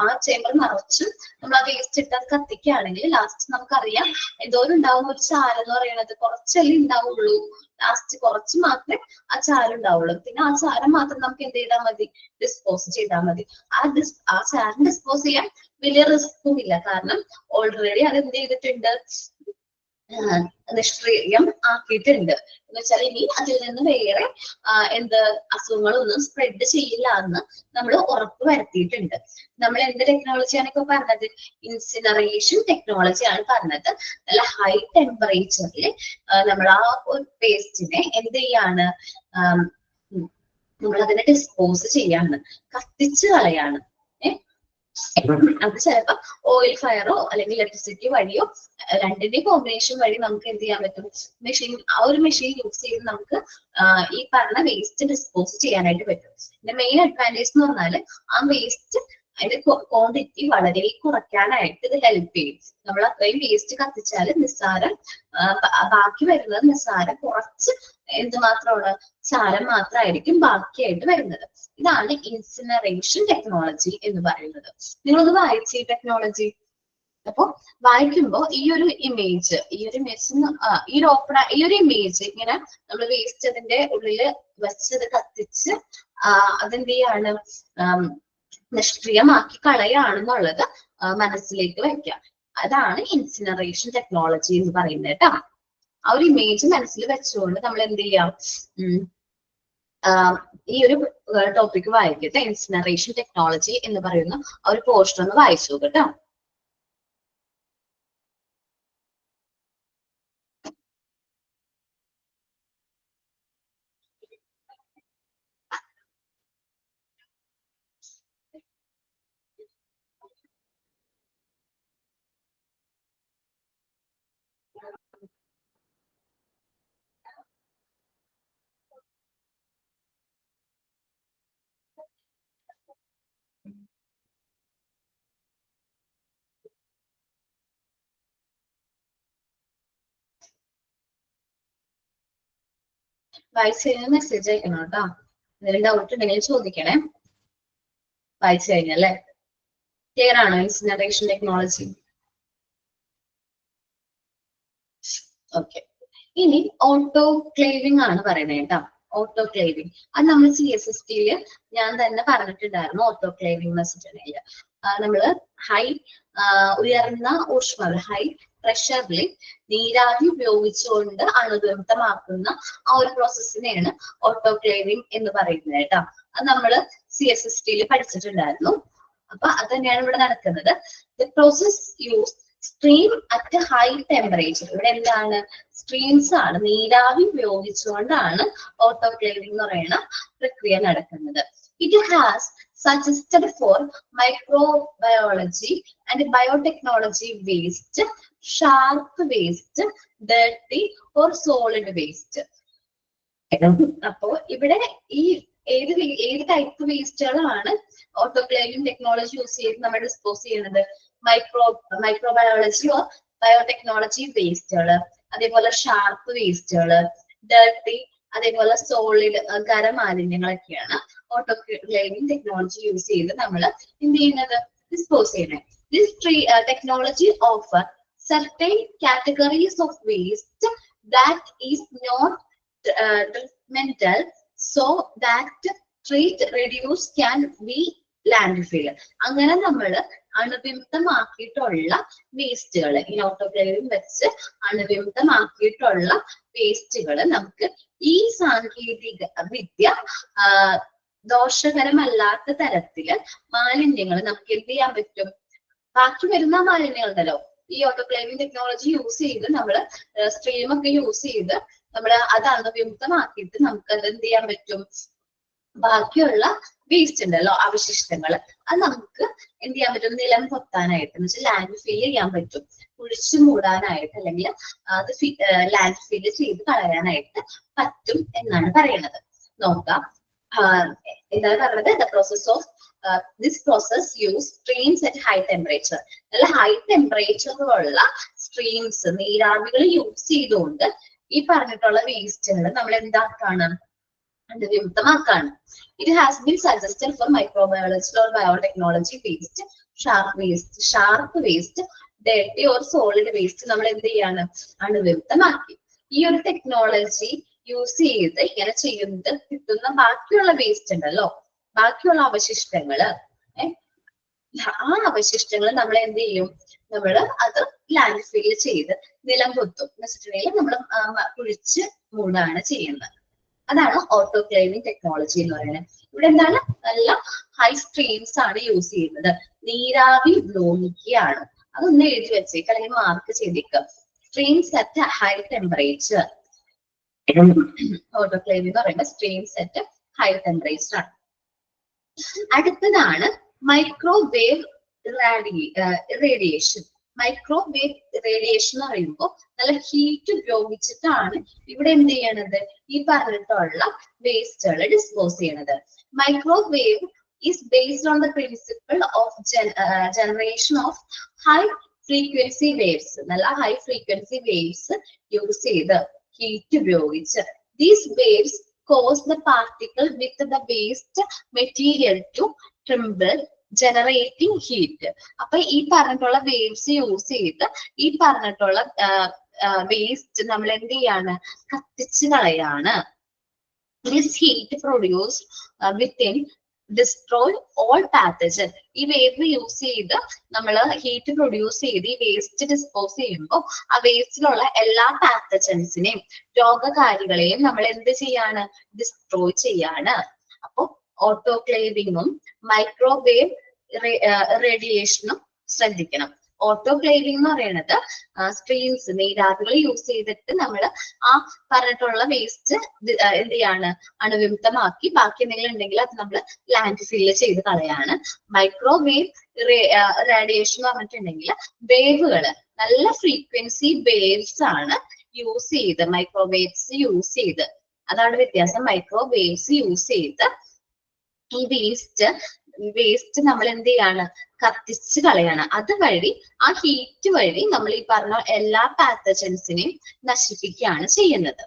ആ ചേമ്പർ നിറച്ചും നമ്മൾ ആ വേസ്റ്റ് ഇട്ട് അത് കത്തിക്കുകയാണെങ്കിൽ ലാസ്റ്റ് നമുക്കറിയാം എന്തോരം ഉണ്ടാവും ഒരു ചാരം എന്ന് പറയുന്നത് കുറച്ചല്ലേ ഉണ്ടാവുള്ളൂ. ലാസ്റ്റ് കുറച്ച് മാത്രമേ ആ ചാരം ഉണ്ടാവുള്ളൂ. പിന്നെ ആ ചാരം മാത്രം നമുക്ക് എന്ത് ചെയ്താൽ മതി, ഡിസ്പോസ് ചെയ്താൽ മതി. ആ ചാരം ഡിസ്പോസ് ചെയ്യാൻ വലിയ റിസ്ക്കും ഇല്ല. കാരണം ഓൾറെഡി അത് എന്ത് ചെയ്തിട്ടുണ്ട്, നിഷ്ക്രിയം ആക്കിയിട്ടുണ്ട്. എന്ന് വെച്ചാൽ ഇനി അതിൽ നിന്ന് വേറെ എന്ത് അസുഖങ്ങളൊന്നും സ്പ്രെഡ് ചെയ്യില്ല എന്ന് നമ്മൾ ഉറപ്പ് വരുത്തിയിട്ടുണ്ട്. നമ്മൾ എന്ത് ടെക്നോളജിയാണ് ഇപ്പൊ പറഞ്ഞത്, ഇൻസിനറേഷൻ ടെക്നോളജിയാണ് പറഞ്ഞത്. നല്ല ഹൈ ടെമ്പറേച്ചറിൽ നമ്മൾ ആ ഒരു വേസ്റ്റിനെ എന്ത് ചെയ്യാണ്, നമ്മൾ അതിനെ ഡിസ്പോസ് ചെയ്യാണ്, കത്തിച്ച് കളയാണ്. അത് ചിലപ്പോ ഓയിൽ ഫയറോ അല്ലെങ്കിൽ ഇലക്ട്രിസിറ്റി വഴിയോ രണ്ടിന്റെ കോമ്പിനേഷൻ വഴി നമുക്ക് എന്ത് ചെയ്യാൻ പറ്റും, മെഷീൻ, ആ ഒരു മെഷീൻ യൂസ് ചെയ്ത് നമുക്ക് ഈ പറഞ്ഞ വേസ്റ്റ് ഡിസ്പോസ് ചെയ്യാനായിട്ട് പറ്റും. പിന്നെ മെയിൻ അഡ്വാൻറ്റേജ് എന്ന് പറഞ്ഞാല് ആ വേസ്റ്റ് അതിന്റെ ക്വാണ്ടിറ്റി വളരെ കുറയ്ക്കാനായിട്ട് ഇത് ഹെൽപ്പ് ചെയ്യും. നമ്മൾ അത്രയും വേസ്റ്റ് കത്തിച്ചാൽ നിസ്സാരം ബാക്കി വരുന്നത് നിസ്സാരം കുറച്ച് എന്തുമാത്രമാണ്, ചാരം മാത്രമായിരിക്കും ബാക്കിയായിട്ട് വരുന്നത്. ഇതാണ് ഇൻസിനറേഷൻ ടെക്നോളജി എന്ന് പറയുന്നത്. നിങ്ങളൊന്ന് വായിച്ചേ ടെക്നോളജി. അപ്പൊ വായിക്കുമ്പോ ഈ ഒരു ഇമേജ് ഈ ഒരു ഇമേജ് ഇങ്ങനെ നമ്മൾ വേസ്റ്റ് അതിന്റെ ഉള്ളില് വെച്ചത് കത്തിച്ച് അതെന്ത് ചെയ്യാണ്, നിഷ്ക്രിയമാക്കി കളയാണെന്നുള്ളത് മനസ്സിലേക്ക് വെക്കാം. അതാണ് ഇൻസിനറേഷൻ ടെക്നോളജി എന്ന് പറയുന്നത് കേട്ടോ. ആ ഒരു ഇമേജ് മനസ്സിൽ വെച്ചുകൊണ്ട് നമ്മൾ എന്ത് ചെയ്യാം, ഈ ഒരു ടോപ്പിക് വായിക്കട്ടെ. ഇൻസിനറേഷൻ ടെക്നോളജി എന്ന് പറയുന്ന ആ ഒരു പോർഷൻ ഒന്ന് വായിച്ചു കേട്ടോ. വായിച്ചു കഴിഞ്ഞാൽ മെസ്സേജ് അയക്കണം കേട്ടോ. എന്തെങ്കിലും ഡൗട്ട് ഉണ്ടെങ്കിൽ ചോദിക്കണേ. വായിച്ചു കഴിഞ്ഞല്ലേ? ക്ലിയർ ആണോ ഇൻസിനറേഷൻ ടെക്നോളജി? ഓക്കെ. ഇനി ഓട്ടോക്ലേവിംഗ് ആണ് പറയുന്നത് കേട്ടോ. ഓട്ടോക്ലേവിംഗ് അത് നമ്മൾ CSST-യില് ഞാൻ തന്നെ പറഞ്ഞിട്ടുണ്ടായിരുന്നു. ഓട്ടോക്ലേവിംഗ് എന്ന് വെച്ചിട്ടുണ്ടെങ്കിൽ നമ്മള് ഉയർന്ന ഊഷ്മാവിൽ ഹൈ പ്രഷറിൽ നീരാവി ഉപയോഗിച്ചുകൊണ്ട് അണുവിമുക്തമാക്കുന്ന ആ ഒരു പ്രോസസ്സിനെയാണ് ഓട്ടോക്ലേവിംഗ് എന്ന് പറയുന്നത് കേട്ടോ. അത് നമ്മള് CSST-യിൽ പഠിച്ചിട്ടുണ്ടായിരുന്നു. അപ്പൊ അത് തന്നെയാണ് ഇവിടെ നടക്കുന്നത്. The process use stream at high temperature. ഇവിടെ എന്താണ്, സ്ട്രീംസ് ആണ്, നീരാവി ഉപയോഗിച്ചുകൊണ്ടാണ് ഓട്ടോക്ലേവിംഗ് എന്ന് പറയുന്ന പ്രക്രിയ നടക്കുന്നത്. It has suggested for microbiology and biotechnology waste, sharp waste, dirty or solid waste. അപ്പോ ഇവിടെ ഈ ഏത് ടൈപ്പ് വേസ്റ്റുകളാണ് ഓട്ടോക്ലേവിംഗ് ടെക്നോളജി യൂസ് ചെയ്ത് നമ്മൾ ഡിസ്പോസ് ചെയ്യുന്നത്? മൈക്രോബയോളജി ഓർ ബയോടെക്നോളജി വേസ്റ്റുകള്, അതേപോലെ ഷാർപ്പ് വേസ്റ്റുകള്, ഡർട്ടി, അതേപോലെ സോളിഡ് ഖരമാലിന്യങ്ങളൊക്കെയാണ് ഓട്ടോക്ലേവിംഗ് ടെക്നോളജി യൂസ് ചെയ്ത് നമ്മൾ എന്ത് ചെയ്യുന്നത്, ഡിസ്പോസ് ചെയ്യുന്നത്. This technology offer certain categories of waste that is not treatmental, so that treat reduce can be landfill. അങ്ങനെ നമ്മൾ അണുവിമുക്തമാക്കിയിട്ടുള്ള വേസ്റ്റുകൾ, ഈ ഓട്ടോക്ലേവിംഗ് വെച്ച് അണുവിമുക്തമാക്കിയിട്ടുള്ള വേസ്റ്റുകൾ നമുക്ക് ഈ സാങ്കേതിക വിദ്യ ദോഷകരമല്ലാത്ത തരത്തില് മാലിന്യങ്ങൾ നമുക്ക് എന്ത് ചെയ്യാൻ പറ്റും, ബാക്കി വരുന്ന മാലിന്യങ്ങളുണ്ടല്ലോ, ഈ ഓട്ടോക്ലേവിംഗ് ടെക്നോളജി യൂസ് ചെയ്ത് നമ്മള് സ്ട്രീം ഒക്കെ യൂസ് ചെയ്ത് നമ്മള് അത് അണുവിമുക്തമാക്കിയിട്ട് നമുക്ക് അത് എന്ത് ചെയ്യാൻ പറ്റും, ബാക്കിയുള്ള വേസ്റ്റ് ഉണ്ടല്ലോ, അവശിഷ്ടങ്ങൾ, അത് നമുക്ക് എന്ത് ചെയ്യാൻ പറ്റും, നിലം പൊത്താനായിട്ട് എന്ന് വെച്ചാൽ ലാൻഡ് ഫിൽ ചെയ്യാൻ പറ്റും, കുഴിച്ചു മൂടാനായിട്ട്, അല്ലെങ്കിൽ അത് ലാൻഡ് ഫിൽ ചെയ്ത് കളയാനായിട്ട് പറ്റും എന്നാണ് പറയുന്നത്. നോക്കാം എന്താണ് പറയുന്നത്. The process of this process use streams at high temperature. നല്ല ഹൈ ടെമ്പറേച്ചറിലുള്ള സ്ട്രീംസ്, നീരാവികൾ യൂസ് ചെയ്തുകൊണ്ട് ഈ പറഞ്ഞിട്ടുള്ള വേസ്റ്റുകൾ നമ്മൾ എന്താക്കാണ്, അണുവിമുക്തമാക്കാണ്. It has been suggested for microbiological or biotechnology waste, sharp waste, dirty or solid waste നമ്മൾ എന്ത് ചെയ്യാണ്, അണുവിമുക്തമാക്കി. ഈ ഒരു ടെക്നോളജി യൂസ് ചെയ്ത് ഇങ്ങനെ ചെയ്യുന്നത് കിട്ടുന്ന ബാക്കിയുള്ള വേസ്റ്റ് ഉണ്ടല്ലോ, ബാക്കിയുള്ള അവശിഷ്ടങ്ങള്, ആ അവശിഷ്ടങ്ങൾ നമ്മൾ എന്ത് ചെയ്യും, നമ്മൾ അത് ലാൻഡ് ഫിൽ ചെയ്ത് നിലം പൊത്തും എന്ന് വെച്ചിട്ടുണ്ടെങ്കിൽ നമ്മൾ കുഴിച്ച് മൂടാണ് ചെയ്യുന്നത്. അതാണ് ഓട്ടോക്ലേവിംഗ് ടെക്നോളജി എന്ന് പറയുന്നത്. ഇവിടെ എന്താണ്, നല്ല ഹൈ സ്ട്രീംസ് ആണ് യൂസ് ചെയ്യുന്നത്. നീരാവി ബ്ലോണിക്കുകയാണ്. അതൊന്ന് എഴുതി വെച്ചേക്ക് അല്ലെങ്കിൽ മാർക്ക് ചെയ്തേക്ക്. Streams at high temperature. Autoclaving എന്ന് പറയുമ്പോൾ സ്ട്രീംസ് അറ്റ് ഹൈ ടെമ്പറേച്ചർ ആണ്. അടുത്തതാണ് മൈക്രോവേവ് റേഡിയേഷൻ. മൈക്രോവേവ് റേഡിയേഷൻ എന്ന് പറയുമ്പോൾ നല്ല ഹീറ്റ് ഉപയോഗിച്ചിട്ടാണ് ഇവിടെ എന്ത് ചെയ്യണത്, ഈ പറഞ്ഞിട്ടുള്ള വേസ്റ്റുകൾ ഡിസ്പോസ് ചെയ്യണത്. Microwave is based on the principle of generation of high frequency waves. നല്ല ഹൈ ഫ്രീക്വൻസി വേവ്സ് യൂസ് ചെയ്ത് ഹീറ്റ് ഉപയോഗിച്ച് these waves cause the particle with the waste material to tremble, generating heat. അപ്പൊ ഈ പറഞ്ഞിട്ടുള്ള വേവ്സ് യൂസ് ചെയ്ത് ഈ പറഞ്ഞിട്ടുള്ള വേസ്റ്റ് നമ്മൾ എന്ത് ചെയ്യാണ്, കത്തിച്ച് കളയാണ്. This heat produced within destroy all pathogen. ഈ വേവ് യൂസ് ചെയ്ത് നമ്മൾ ഹീറ്റ് പ്രൊഡ്യൂസ് ചെയ്ത് ഈ വേസ്റ്റ് ഡിസ്പോസ് ചെയ്യുമ്പോൾ ആ വേസ്റ്റിലുള്ള എല്ലാ പാത്തജൻസിനെയും രോഗകാരികളെയും നമ്മൾ എന്ത് ചെയ്യാണ്, ഡിസ്ട്രോയ് ചെയ്യാണ്. അപ്പൊ ഓട്ടോക്ലേവിങ്ങും മൈക്രോവേവ് റേഡിയേഷനും ശ്രദ്ധിക്കണം. ഓട്ടോക്ലേവിംഗ് എന്ന് പറയുന്നത് സ്ട്രീംസ്, നീരാവികൾ യൂസ് ചെയ്തിട്ട് നമ്മൾ ആ പറഞ്ഞിട്ടുള്ള വേസ്റ്റ് എന്ത് ചെയ്യാണ്, അണുവിമുക്തമാക്കി ബാക്കി എന്തെങ്കിലും ഉണ്ടെങ്കിൽ അത് നമ്മൾ ലാൻഡ് ഫില്ല് ചെയ്ത് കളയാണ്. മൈക്രോവേവ് റേഡിയേഷൻ എന്ന് പറഞ്ഞിട്ടുണ്ടെങ്കിൽ വേവുകള്, നല്ല ഫ്രീക്വൻസി വേവ്സ് ആണ് യൂസ് ചെയ്ത്, മൈക്രോവേവ്സ് യൂസ് ചെയ്ത്, അതാണ് വ്യത്യാസം. മൈക്രോവേവ്സ് യൂസ് ചെയ്ത് ഈ വേസ്റ്റ് നമ്മൾ എന്ത് ചെയ്യാണ്, കത്തിച്ച് കളയാണ്. അതുവഴി ആ ഹീറ്റ് വഴി നമ്മൾ ഈ പറഞ്ഞ എല്ലാ പാത്തജൻസിനെയും നശിപ്പിക്കുകയാണ് ചെയ്യുന്നത്.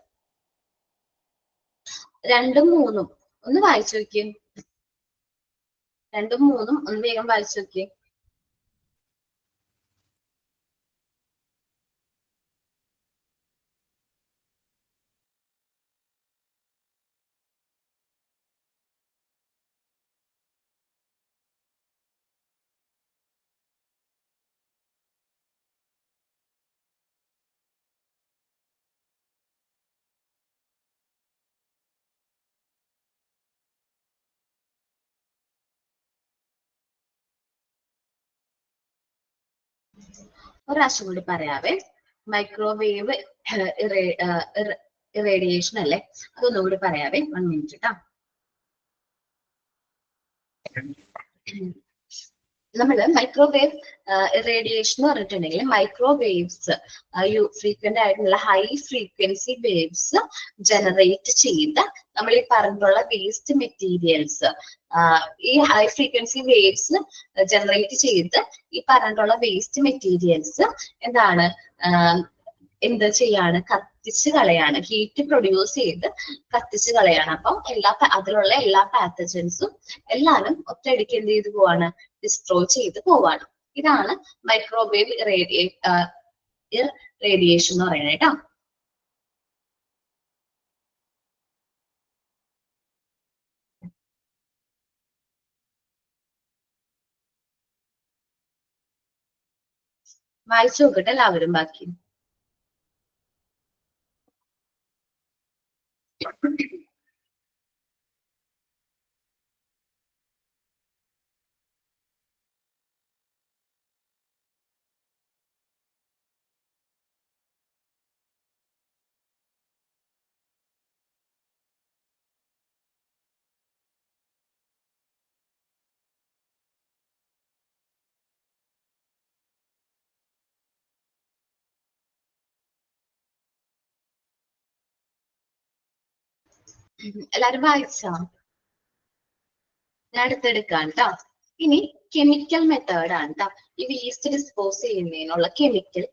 2ഉം 3ഉം ഒന്ന് വായിച്ചു നോക്കിയേ. 2ഉം 3ഉം ഒന്ന് വേഗം വായിച്ചു നോക്കിയേ. ഒരാശം കൂടി പറയാവേ. മൈക്രോവേവ് റേഡിയേഷൻ അല്ലേ, അതൊന്നും കൂടി പറയാവേ. 1 മിനിറ്റ് കേട്ടോ. നമ്മള് മൈക്രോവേവ് റേഡിയേഷൻ എന്ന് പറഞ്ഞിട്ടുണ്ടെങ്കിൽ മൈക്രോവേവ്സ് ഫ്രീക്വന്റ് ആയിട്ടുള്ള ഹൈ ഫ്രീക്വൻസി വേവ്സ് ജനറേറ്റ് ചെയ്ത് നമ്മൾ ഈ പറഞ്ഞിട്ടുള്ള വേസ്റ്റ് മെറ്റീരിയൽസ്, ഈ ഹൈ ഫ്രീക്വൻസി വേവ്സ് ജനറേറ്റ് ചെയ്ത് ഈ പറഞ്ഞിട്ടുള്ള വേസ്റ്റ് മെറ്റീരിയൽസ് എന്താണ്, എന്ത് ചെയ്യാണ്, കത്തിച്ച് കളയാണ്. ഹീറ്റ് പ്രൊഡ്യൂസ് ചെയ്ത് കത്തിച്ച് കളയാണ്. അപ്പം അതിലുള്ള എല്ലാ പാത്തജൻസും എല്ലാവരും ഒറ്റയടിക്ക് എന്ത് ചെയ്ത് പോവാണ്, ഡിസ്ട്രോയ് ചെയ്ത് പോവാണ്. ഇതാണ് മൈക്രോവേവ് റേഡിയേഷൻ എന്ന് പറയുന്നത് കേട്ടോ. വായിച്ചു നോക്കട്ടെ എല്ലാവരും ബാക്കി. എല്ലാരും വായിച്ചോ? ഞാൻ അടുത്തെടുക്കാം കേട്ടോ. ഇനി കെമിക്കൽ മെത്തേഡ് ആണ് ട്ടോ. ഈ വേസ്റ്റ് ഡിസ്പോസ് ചെയ്യുന്നതിനുള്ള കെമിക്കൽ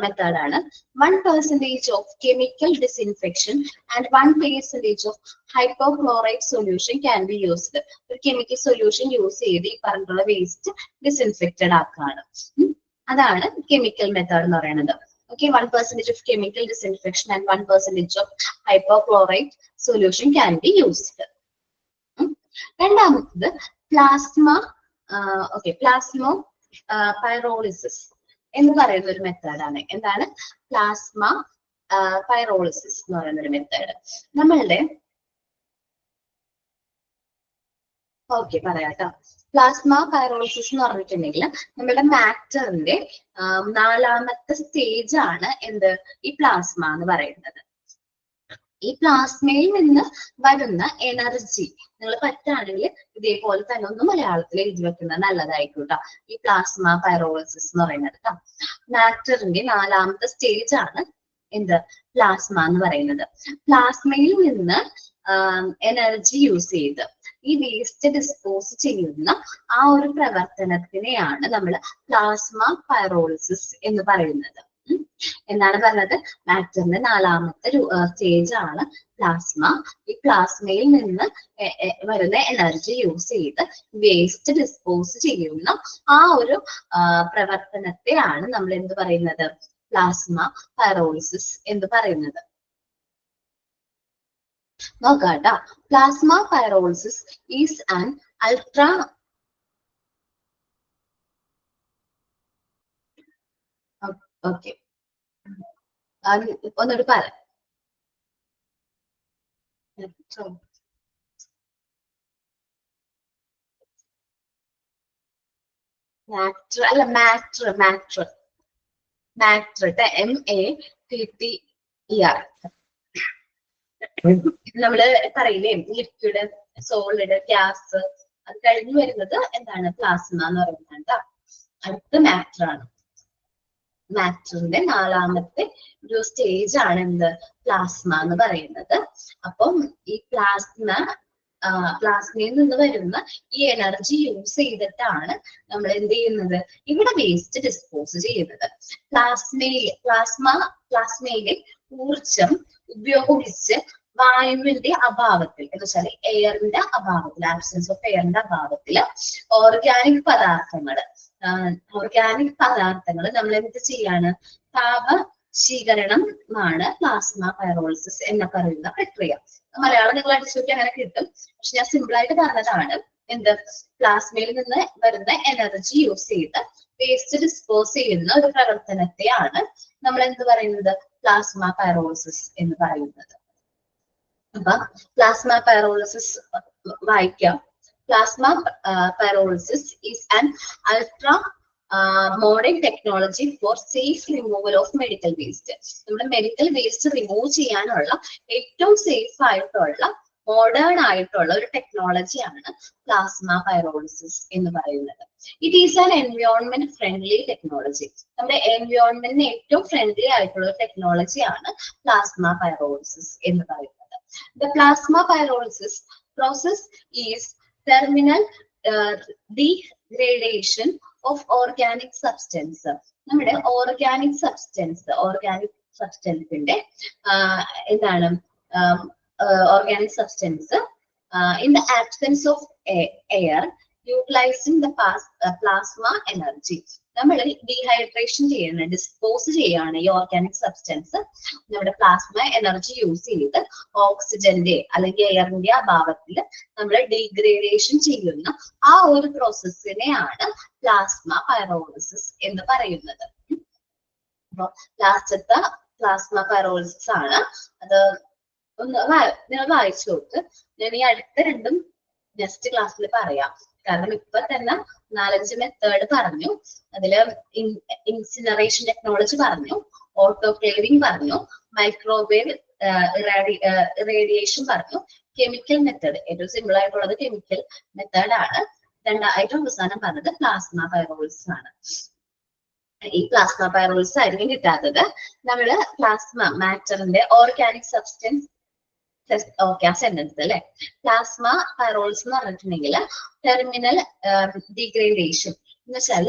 മെത്തേഡ് ആണ്. 1% of chemical disinfection and 1% of hypochloride solution can be used. ഒരു കെമിക്കൽ സൊല്യൂഷൻ യൂസ് ചെയ്ത് ഈ പറഞ്ഞിട്ടുള്ള വേസ്റ്റ് ഡിസ്ഇൻഫെക്റ്റഡ് ആക്കാണ്. അതാണ് കെമിക്കൽ മെത്തേഡ് എന്ന് പറയുന്നത്. Okay, 1% of chemical disinfection and 1% of hypochlorite solution can be used. രണ്ടാമത്തത് പ്ലാസ്മ പ്ലാസ്മോ പൈറോളിസിസ് എന്ന് പറയുന്ന ഒരു മെത്തേഡാണ്. എന്താണ് പ്ലാസ്മ പൈറോളിസിസ് എന്ന് പറയുന്ന ഒരു മെത്തേഡ്? നമ്മളുടെ പറയാട്ടോ. പ്ലാസ്മ പൈറോളിസിസ് എന്ന് പറഞ്ഞിട്ടുണ്ടെങ്കിൽ നമ്മുടെ മാറ്ററിന്റെ 4ാമത്തെ സ്റ്റേജ് ആണ് എന്ത് ഈ പ്ലാസ്മ എന്ന് പറയുന്നത്. ഈ പ്ലാസ്മയിൽ നിന്ന് വരുന്ന എനർജി നിങ്ങൾ പറ്റുകയാണെങ്കിൽ ഇതേപോലെ തന്നെ ഒന്ന് മലയാളത്തിൽ എഴുതി വെക്കുന്നത് നല്ലതായിരിക്കും. ഈ പ്ലാസ്മ പൈറോളിസിസ് എന്ന് പറയുന്നത് മാറ്ററിന്റെ 4ാമത്തെ സ്റ്റേജ് ആണ് എന്ത് പ്ലാസ്മ എന്ന് പറയുന്നത്. പ്ലാസ്മയിൽ നിന്ന് എനർജി യൂസ് ചെയ്ത് ഈ വേസ്റ്റ് ഡിസ്പോസ് ചെയ്യുന്ന ആ ഒരു പ്രവർത്തനത്തിനെയാണ് നമ്മൾ പ്ലാസ്മ പൈറോളിസിസ് എന്ന് പറയുന്നത്. എന്താണ് പറഞ്ഞത്? മാറ്ററിന്റെ 4ാമത്തെ സ്റ്റേജ് ആണ് പ്ലാസ്മ. ഈ പ്ലാസ്മയിൽ നിന്ന് വരുന്ന എനർജി യൂസ് ചെയ്ത് വേസ്റ്റ് ഡിസ്പോസ് ചെയ്യുന്ന ആ ഒരു പ്രവർത്തനത്തെയാണ് നമ്മൾ എന്ത് പറയുന്നത്? പ്ലാസ്മ പൈറോളിസിസ് എന്ന് പറയുന്നത്. നോക്കാട്ടോ. Plasma pyrolysis is an ultra ഒന്നുകൂടി പറയാം. MATTER. നമ്മള് പറയില്ലേ ലിക്വിഡ്, സോളിഡ്, ഗ്യാസ്, അത് കഴിഞ്ഞു വരുന്നത് എന്താണ്? പ്ലാസ്മ എന്ന് പറയുന്നത്. അടുത്ത മാറ്റർ ആണ്. മാറ്ററിന്റെ 4ാമത്തെ ഒരു സ്റ്റേജ് ആണ് എന്ത്? പ്ലാസ്മ എന്ന് പറയുന്നത്. അപ്പം ഈ പ്ലാസ്മയിൽ നിന്ന് വരുന്ന ഈ എനർജി യൂസ് ചെയ്തിട്ടാണ് നമ്മൾ എന്ത് ചെയ്യുന്നത്? ഇവിടെ വേസ്റ്റ് ഡിസ്പോസ് ചെയ്യുന്നത്. പ്ലാസ്മയിലെ ഊർജം ഉപയോഗിച്ച് വായുവിന്റെ അഭാവത്തിൽ എന്ന് വെച്ചാൽ എയറിന്റെ അഭാവത്തിൽ, ആബ്സെൻസ് ഓഫ് എയറിന്റെ അഭാവത്തിൽ ഓർഗാനിക് പദാർത്ഥങ്ങൾ നമ്മൾ എന്ത് ചെയ്യാണ്? താപശീകരണമാണ് പ്ലാസ്മ പൈറോളിസിസ് എന്ന് പറയുന്ന പ്രക്രിയ. മലയാളം നിങ്ങൾ അടിച്ചുനോക്കി അങ്ങനെ കിട്ടും. പക്ഷെ ഞാൻ സിമ്പിൾ ആയിട്ട് പറഞ്ഞതാണ്. എന്ത്? പ്ലാസ്മയിൽ നിന്ന് വരുന്ന എനർജി യൂസ് ചെയ്ത് വേസ്റ്റ് ഡിസ്പോസ് ചെയ്യുന്ന ഒരു പ്രവർത്തനത്തെയാണ് നമ്മൾ എന്ത് പറയുന്നത്? പ്ലാസ്മ പൈറോളിസിസ് എന്ന് പറയുന്നത്. അപ്പൊ പ്ലാസ്മ പൈറോളിസിസ് വായിക്കാം. Plasma pyrolysis is an ultra modern technology for safe removal of medical waste. നമ്മുടെ മെഡിക്കൽ വേസ്റ്റ് റിമൂവ് ചെയ്യാനുള്ള ഏറ്റവും സേഫ് ആയിട്ടുള്ള മോഡേൺ ആയിട്ടുള്ള ഒരു ടെക്നോളജിയാണ് പ്ലാസ്മ പൈറോളിസിസ് എന്ന് പറയുന്നത്. It is an environment friendly technology. നമ്മുടെ എൻവയോൺമെന്റിന് ഏറ്റവും ഫ്രണ്ട്ലി ആയിട്ടുള്ള ഒരു ടെക്നോളജിയാണ് പ്ലാസ്മ പൈറോളിസിസ് എന്ന് പറയുന്നത്. The plasma pyrolysis process is terminal degradation of organic substance. നമ്മുടെ ഓർഗാനിക് സബ്സ്റ്റൻസിന്റെ എന്താണ്? Organic substance in the absence of air utilizing the plasma energy. നമ്മൾ ഡീഹൈഡ്രേഷൻ ചെയ്യണം, ഡിസ്പോസ് ചെയ്യാണ് ഈ ഓർഗാനിക് സബ്സ്റ്റൻസ് നമ്മുടെ പ്ലാസ്മ എനർജി യൂസ് ചെയ്ത് ഓക്സിജന്റെ അല്ലെങ്കിൽ എയറിന്റെ അഭാവത്തിൽ നമ്മൾ ഡീഗ്രേഡേഷൻ ചെയ്യുന്ന ആ ഒരു പ്രോസസ്സിനെയാണ് പ്ലാസ്മ പൈറോളിസിസ് എന്ന് പറയുന്നത്. അപ്പൊ ലാസ്റ്റത്തെ പ്ലാസ്മ പൈറോളിസിസ് ആണ്. അത് ഒന്ന് നിങ്ങൾ വായിച്ചു നോക്ക്. ഞാൻ ഈ അടുത്ത രണ്ടും നെക്സ്റ്റ് ക്ലാസ്സിൽ പറയാം. കാരണം ഇപ്പൊ തന്നെ 4-5 മെത്തേഡ് പറഞ്ഞു. അതില് ഇൻസിനറേഷൻ ടെക്നോളജി പറഞ്ഞു, ഓട്ടോക്ലേവിംഗ് പറഞ്ഞു, മൈക്രോവേവ് റേഡിയേഷൻ പറഞ്ഞു, കെമിക്കൽ മെത്തേഡ് ഏറ്റവും സിമ്പിൾ ആയിട്ടുള്ളത് കെമിക്കൽ മെത്തേഡ് ആണ്. ഏറ്റവും അവസാനം പറഞ്ഞത് പ്ലാസ്മ പൈറോളിസിസ് ആണ്. ഈ പ്ലാസ്മ പൈറോളിസിസ് ആയിരിക്കും കിട്ടാത്തത്. നമ്മള് പ്ലാസ്മ മാറ്ററിന്റെ ഓർഗാനിക് സബ്സ്റ്റൻസ് ഓക്കെ ആ സെന്റൻസ് അല്ലെ. പ്ലാസ്മ പൈറോളിസിസ് എന്ന് പറഞ്ഞിട്ടുണ്ടെങ്കിൽ ടെർമിനൽ ഡീഗ്രേഡേഷൻ എന്ന് വെച്ചാൽ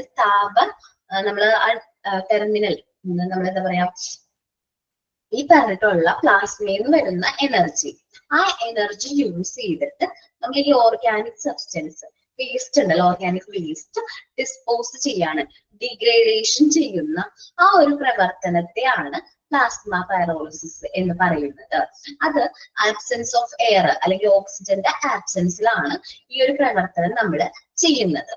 നമ്മള് ടെർമിനൽ നമ്മളെന്താ പറയാ ഈ പറഞ്ഞിട്ടുള്ള പ്ലാസ്മയിൽ നിന്ന് വരുന്ന എനർജി, ആ എനർജി യൂസ് ചെയ്തിട്ട് നമ്മൾ ഈ ഓർഗാനിക് സബ്സ്റ്റൻസ് വേസ്റ്റ് ഉണ്ടല്ലോ, ഓർഗാനിക് വേസ്റ്റ് ഡിസ്പോസ് ചെയ്യാണ്, ഡിഗ്രേഡേഷൻ ചെയ്യുന്ന ആ ഒരു പ്രവർത്തനത്തെയാണ് പ്ലാസ്മ പൈറോളിസിസ് എന്ന് പറയുന്നത്. അത് ആബ്സെൻസ് ഓഫ് എയർ അല്ലെങ്കിൽ ഓക്സിജന്റെ ആബ്സെൻസിലാണ് ഈ ഒരു പ്രവർത്തനം നമ്മൾ ചെയ്യുന്നത്.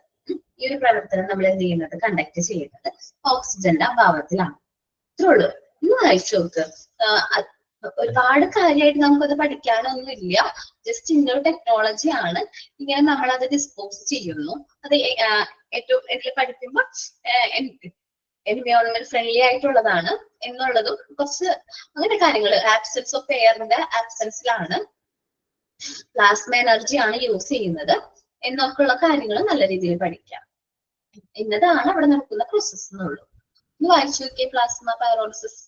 ഈ ഒരു പ്രവർത്തനം നമ്മൾ എന്ത് ചെയ്യുന്നത്, കണ്ടക്ട് ചെയ്യുന്നത് ഓക്സിജന്റെ അഭാവത്തിലാണ്. ഇത്രേ ഉള്ളൂ. ഒന്ന് വായിച്ചു നോക്ക്. ഒരുപാട് കാര്യമായിട്ട് നമുക്കത് പഠിക്കാനൊന്നുമില്ല. ജസ്റ്റ് ഇന്നൊരു ടെക്നോളജി ആണ്, ഇങ്ങനെ നമ്മൾ അത് ഡിസ്പോസ് ചെയ്യുന്നു. അത് ഏറ്റവും ഇതിൽ പഠിക്കുമ്പോൾ എൻവയോൺമെന്റ് ഫ്രണ്ട്ലി ആയിട്ടുള്ളതാണ് എന്നുള്ളതും കുറച്ച് അങ്ങനെ കാര്യങ്ങൾ. ആബ്സെൻസ് ഓഫ് എയറിന്റെ ആബ്സെൻസിലാണ് പ്ലാസ്മ എനർജി ആണ് യൂസ് ചെയ്യുന്നത് എന്നൊക്കെയുള്ള കാര്യങ്ങൾ നല്ല രീതിയിൽ പഠിക്കാം. എന്നതാണ് അവിടെ നടക്കുന്ന പ്രോസസ് എന്നുള്ളൂ. ഒന്ന് വായിച്ചു നോക്കിയേ പ്ലാസ്മ പൈറോളിസിസ്.